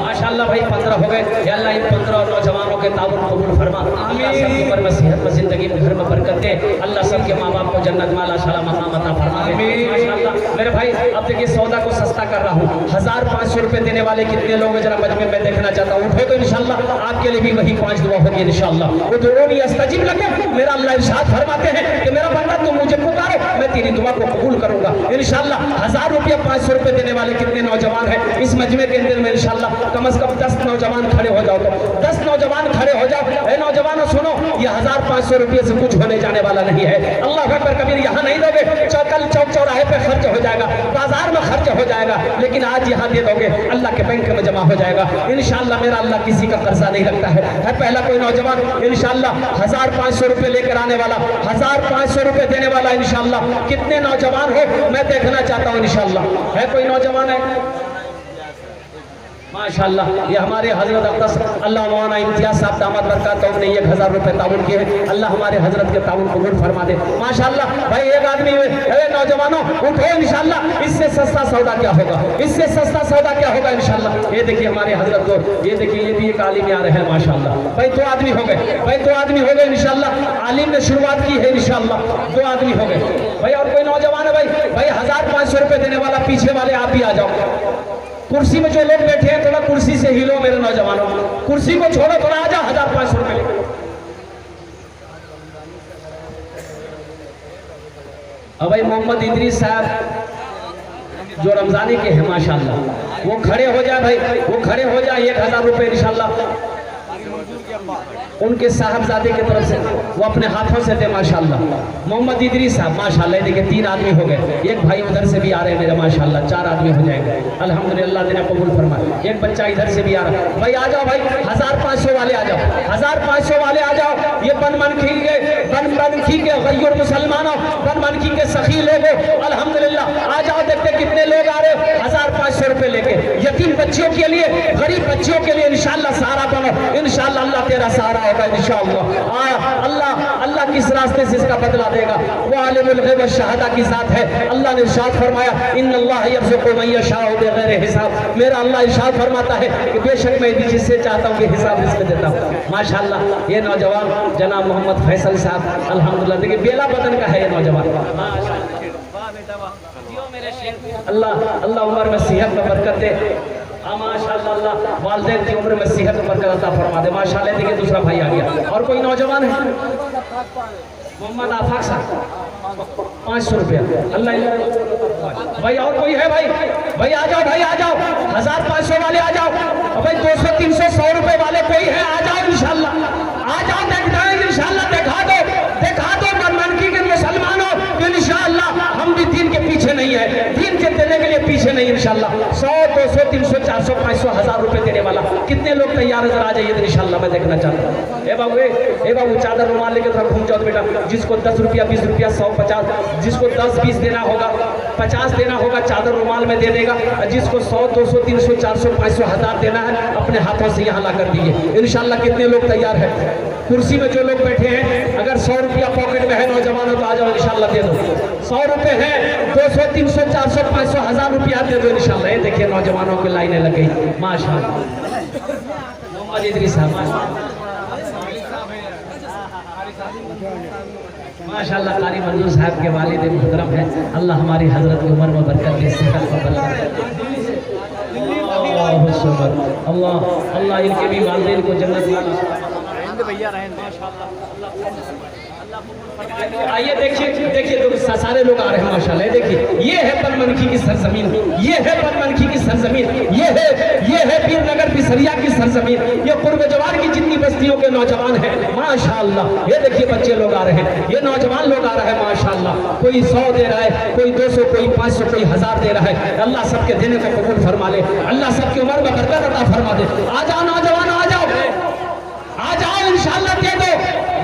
B: माशाल्लाह भाई 15 हो गए। अल्लाह इन 15 नौजवानों के ताबुन कबूल फरमा। आमीन। सबकी उम्र में सेहत में जिंदगी में घर में बरकत दे। अल्लाह सबके माँ बाप को जन्नत में अल्लाह शाला मकाम अता फरमा दे। माशाल्लाह मेरे भाई अब देखिए सौदा को सस्ता कर रहा हूँ। 1500 रुपए देने वाले कितने लोग जरा मजमे में देखना चाहता हूँ, उठो तो इंशाल्लाह आपके लिए भी वही 5 दुआ होगी इंशाल्लाह। वो दुआ भी अस्तजीब लगे। मेरा अल्लाह इरशाद फरमाते हैं कि मेरा बंदा तुम मुझे पुकारो, मैं तेरी दुआ को कबूल करूंगा इंशाल्लाह। 1000 रुपया 500 रुपए देने वाले कितने नौजवान हैं इस मजमे के अंदर में इंशाल्लाह? कम से कम 10 नौजवान खड़े हो जाओ, तो 10 नौजवान खड़े हो जाओ। ए नौजवानों सुनो, ये 1500 रुपये से कुछ होने जाने वाला नहीं है। अल्लाह अकबर कबीर यहाँ नहीं दोगे, कल चौक चौराहे पे खर्च हो जाएगा, बाजार में खर्च हो जाएगा, लेकिन आज यहाँ दे दोगे अल्लाह के बैंक में जमा हो जाएगा इंशाल्लाह। मेरा अल्लाह किसी का कर्जा नहीं रखता है। पहला कोई नौजवान इंशाल्लाह 1500 रुपये लेकर आने वाला, 1500 रुपये देने वाला इंशाल्लाह। कितने नौजवान हो मैं देखना चाहता हूँ इंशाल्लाह। है कोई नौजवान है? माशाल्लाह। ये हमारे हजरत अब्बास अल्लाह मौलाना इम्तियाज साहब दामद बरकातहू ने 1000 रुपए ताउन किए हैं। अल्लाह हमारे हजरत के ताउन कबूल फरमा दे माशाल्लाह। भाई एक आदमी नौजवानों उठो इंशाल्लाह, इससे सस्ता सौदा क्या होगा, इससे सस्ता सौदा क्या होगा इंशाल्लाह। ये देखिए हमारे हजरत को, ये देखिए ये भी एक आलिम आ रहे हैं माशाल्लाह। भाई 2 आदमी हो गए, भाई 2 आदमी हो गए इंशाल्लाह। आलिम ने शुरुआत की है इंशाल्लाह, 2 आदमी हो गए। भाई और कोई नौजवान है भाई 1500 रुपए देने वाला, पीछे वाले आप भी आ जाओ। कुर्सी में जो लोग बैठे हैं थोड़ा कुर्सी से हिलो मेरे नौजवानों, कुर्सी को छोड़ो, थोड़ा आ जाओ। 1500 रुपए अब भाई मोहम्मद इदरीस साहब जो रमजानी के हैं माशाल्लाह, वो खड़े हो जाए भाई, वो खड़े हो जाए। 1000 रुपए इंशाल्लाह उनके साहबजादे की तरफ से वो अपने हाथों से दे माशाल्लाह। मोहम्मद इदरीस साहब माशाल्लाह, देखिए 3 आदमी हो गए। एक भाई उधर से भी आ रहे हैं मेरे माशाल्लाह, 4 आदमी हो जाएंगे अल्हम्दुलिल्लाह। दिन कबूल फरमाए। एक बच्चा इधर से भी आ रहा है। भाई आ जाओ भाई, 1500 वाले आ जाओ, 1500 वाले आ जाओ। ये बनमनखी के गैर मुसलमानों, बनमनखी के सखी लोगों अल्हम्दुलिल्लाह आ जाओ। देखते कितने लोग आ रहे हैं 1500 रुपए लेके। यतीम बच्चियों के लिए, गरीब बच्चियों के लिए इंशाल्लाह सहारा बनो इंशाल्लाह। अल्लाह तेरा सहारा होगा इंशाअल्लाह। अल्लाह किस रास्ते से इसका बदला देगा, वो आलिमुल गैब व शहादा की जात है। अल्लाह ने इरशाद फरमाया इन्नल्लाह यर्ज़ुक़ु मन यशाअ बिग़ैरि हिसाब। मेरा अल्लाह इरशाद फरमाता है कि बेशक मैं जिससे चाहता हूँ कि हिसाब रिज़्क़ देता हूँ माशाअल्लाह। ये नौजवान जनाब मोहम्मद फैसल साहब अल्हम्दुलिल्लाह, देखिए बेला बदन का है ये नौजवान। अल्लाह उम्र में सेहत में बरकत दे माशाअल्लाह। वालिदैन की उम्र में सेहत में बरकत अता फरमा दे माशाअल्लाह। देखिए दूसरा भाई आ गया। और कोई नौजवान है मोहम्मद आफाक साहब 500 रुपया अल्लाह। भाई और कोई है भाई आ जाओ, भाई आ जाओ। 1500 वाले आ जाओ। भाई 200 300 100 रुपए वाले कोई है आ जाओ इंशाल्लाह, आ जाओ। देखते हैं इंशाल्लाह, दिखा दो मनमनकी के मुसलमानों इंशाल्लाह। हम भी दीन के पीछे नहीं है, दीन के देने के लिए पीछे नहीं इंशाल्लाह। 100 200 300 400 500 1000 रुपए देने वाला कितने लोग तैयार नजर आ जाइए इंशाल्लाह, मैं देखना चाहता हूँ। ए बाबू चादर रुमाल लेकर थोड़ा घूम जाओ बेटा। जिसको 10 रुपया 20 रुपया 100 50, जिसको 10 20 देना होगा 50 देना होगा चादर रुमाल में दे देगा। जिसको 100 200 300 400 500 1000 देना है अपने हाथों से यहाँ ला कर दीजिए इंशाल्लाह। कितने लोग तैयार है? कुर्सी में जो लोग बैठे हैं अगर 100 रुपया पॉकेट में है नौजवानों तो आ जाओ इंशाल्लाह दे दो। 100 रुपए है 200 300 400 500 1000 रुपया दे दो इंशाल्लाह। ये देखिए नौजवानों की लाइनें लग गई माशाल्लाह। मोहम्मद इदरीस साहब माशाल्लाह। कारी मंजूर साहब के वालिद मुहतरम है। अल्लाह हमारी हजरत की उम्र में बरकत दे, सेहत में बरकत दे। अल्लाह इनके भी वालिदैन को जन्नत
C: भैया रहें।
B: आइए देखिए तो सारे लोग आ रहे हैं माशाल्लाह। देखिए ये है बनमनखी की सरजमीन, ये है बनमनखी की सरजमीन, ये है पीरनगर बिसरिया की सरजमीन, ये कुर्ब जवार की जितनी बस्तियों के नौजवान हैं माशाल्लाह। ये देखिए बच्चे लोग आ रहे हैं, ये नौजवान लोग आ रहे हैं माशाल्लाह। कोई 100 दे रहा है, कोई 200, कोई 500, कोई 1000 दे रहा है। अल्लाह सबके देने को कबूल फरमा ले, अल्लाह सबकी उम्र में बरकत अता फरमा दे। आ जाओ नौजवान, आ जाओ इंशाल्लाह।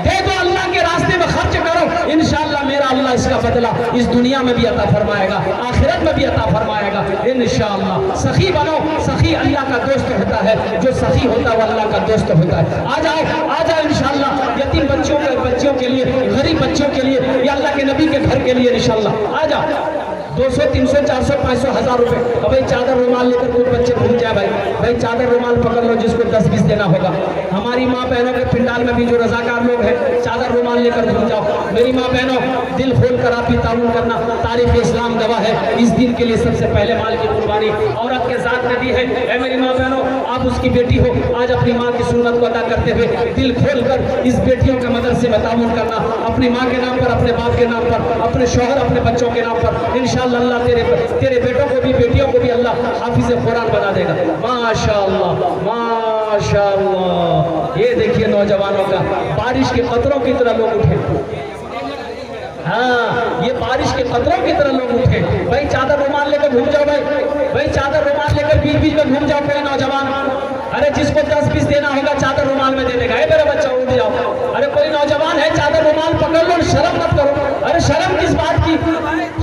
B: दे दो अल्लाह के रास्ते में खर्च करो इंशाल्लाह। मेरा अल्लाह इसका बदला इस दुनिया में भी अता फरमाएगा, आखिरत में भी अता फरमाएगा इंशाल्लाह। सखी बनो, सखी अल्लाह का दोस्त होता है, जो सखी होता है वो अल्लाह का दोस्त होता है। आ जाओ इंशाल्लाह। यतीम बच्चियों के लिए, गरीब बच्चों के लिए, या अल्लाह के नबी के घर के लिए इंशाल्लाह आ जाओ। 200 300 400 500 1000 रुपए। अब भाई चादर रुमाल लेकर कुछ बच्चे घूम जाए भाई चादर रुमाल पकड़ लो जिसको 10 20 देना होगा। हमारी माँ बहनों के पिंडाल में भी जो रजाकार लोग हैं चादर रुमाल लेकर घूम जाओ। मेरी माँ बहनों दिल खोल कर आप भी ताउन करना, तारीफ इस्लाम गवाह है। इस दिन के लिए सबसे पहले माल की कुर्बानी औरत के साथ में दी है। ऐ मेरी माँ बहनों, आप उसकी बेटी हो, आज अपनी माँ की सुन्नत को अदा करते हुए दिल खोल कर इस बेटियों के मदरसे में ताउन करना, अपनी माँ के नाम पर, अपने बाप के नाम पर, अपने शौहर अपने बच्चों के नाम पर। इंशाअल्लाह अल्लाह तेरे बेटों को भी बेटियों को भी अल्लाह हाफिज कुरान बना देगा माशाअल्लाह माशाअल्लाह। ये देखिए नौजवानों का बारिश के कतरों की तरह लोग उठे। हाँ, ये बारिश के कतरों की तरह लोग उठे। भाई चादर रुमाल लेकर घूम जाओ भाई चादर रुमाल लेकर बीच बीच में घूम जाओ। कोई नौजवान, अरे जिसको 10 20 देना होगा चादर रुमाल में दे देगा। मेरा बच्चा उठ जाओ। अरे कोई नौजवान है चादर रुमाल पकड़ लो, शर्म मत करो। अरे शर्म किस बात की,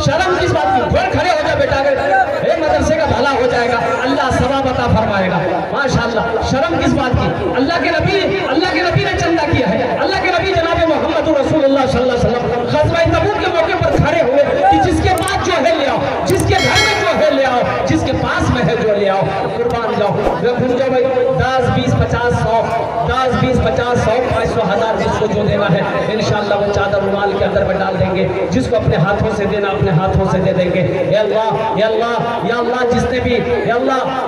B: शर्म किस बात की? खड़े हो जा बेटा, मदरसे का भला हो जाएगा, अल्लाह सवाब अता फरमाएगा। शर्म किस बात की? अल्लाह के नबी ने चंदा किया है। अल्लाह के नबी जनाब मोहम्मद रसूलुल्लाह सल्लल्लाहु अलैहि वसल्लम ग़ज़वा तबूक के मौके पर खड़े हुए कि जिसके पास जो है ले आओ, जिसके घर में जो है ले आओ, जिसके पास में है जो ले आओ, कुर्बान जाओ। घूम जाओ भाई, 10 20 50 100 10 20 50 100 500 1000 जिसको जो देना है इंशाअल्लाह वो चादर रुमाल के अंदर में डाल देंगे। जिसको अपने हाथों से देना अपने हाथों से दे देंगे। या अल्लाह या अल्लाह या अल्लाह,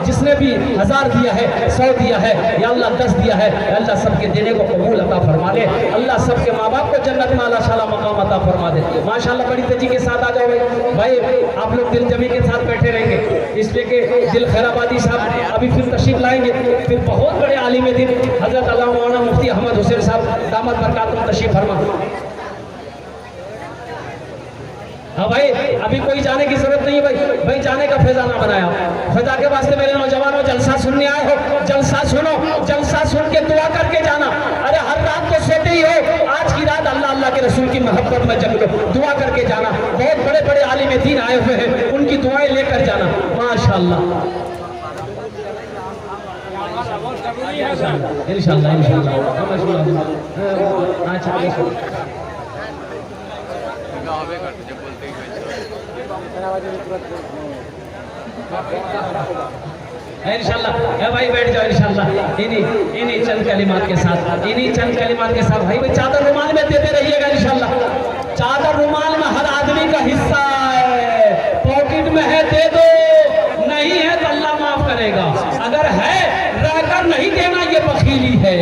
B: जिसने भी 1000 दिया है, 100 दिया है, या अल्लाह 10 दिया है, अल्लाह सबके देने को कबूल अता फरमा दे। अल्लाह सबके माँ बाप को जन्नत में अल्लाह शाला मकाम अता फरमा दे। माशाअल्लाह बड़ी तेजी के साथ आ जाओ भाई आप लोग दिल जमी के साथ बैठे रहेंगे, इसलिए कि दिल खैराबादी साहब अभी फिर तशरीफ लाएंगे। फिर बहुत बड़े आलिम दिन हजरत अल्लामा मौलाना मुफ्ती अहमद हुसैन साहब दामद बरकातुहू तशरीफ फरमा। हाँ भाई, अभी कोई जाने की जरूरत नहीं है भाई जाने का फैजाना बनाया। खुदा के वास्ते मेरे नौजवानों, जलसा सुनने आए हो, जलसा सुनो, जलसा सुन के दुआ करके जाना। अरे हर रात को सोते ही हो, आज की रात अल्लाह अल्लाह के रसूल की मोहब्बत में जग लो, दुआ करके जाना। बहुत बड़े बड़े आलिम दीन आए हुए हैं, उनकी दुआएं लेकर जाना। माशाअल्लाह इंशाअल्लाह इंशाअल्लाह भाई बैठ जाओ इंशाअल्लाह इन्हीं चंद कलिमात के साथ भाई चादर रुमाल में देते रहिएगा इंशाअल्लाह। चादर रुमाल में हर आदमी का हिस्सा है, पॉकेट में है दे दो, नहीं है तो अल्लाह माफ करेगा। अगर है रहकर नहीं देना ये बखीली है,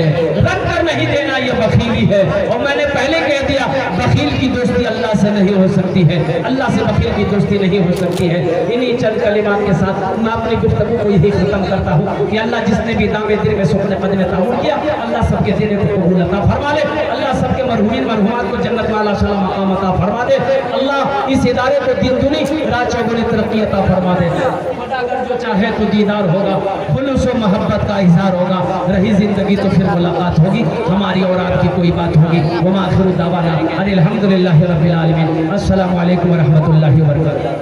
B: रख कर नहीं देना ये बखीली है। और मैंने पहले कह दिया बखील की दोस्ती अल्लाह से नहीं हो सकती है, अल्लाह से बखील की दोस्ती नहीं हो सकती है। इन्हीं चंद कलिमात के साथ मैं अपनी गुफ्तगू को यही खत्म करता हूँ कि अल्लाह जिसने भी दावे दिल में सुपने पद में ताउन किया, अल्लाह सबके देने को कबूल अता फरमा ले। अल्लाह सबके मरहूमीन मरहूमात को जन्नत में अल्लाह शाला मकाम अता फरमा दे। अल्लाह इस इदारे को दिन दुनी रात चौगुनी तरक्की अता फरमा दे। अगर जो चाहे तो दीदार होगा, खुलूस व मोहब्बत का इजहार होगा, रही जिंदगी तो फिर मुलाकात होगी, हमारी और आपकी कोई बात होगी। वमा आखिरु दावाना अनिल हम्दुलिल्लाहि रब्बिल आलमीन। अस्सलामु अलैकुम व रहमतुल्लाहि व बरकातुहू।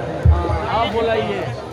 C: आप बुलाइए।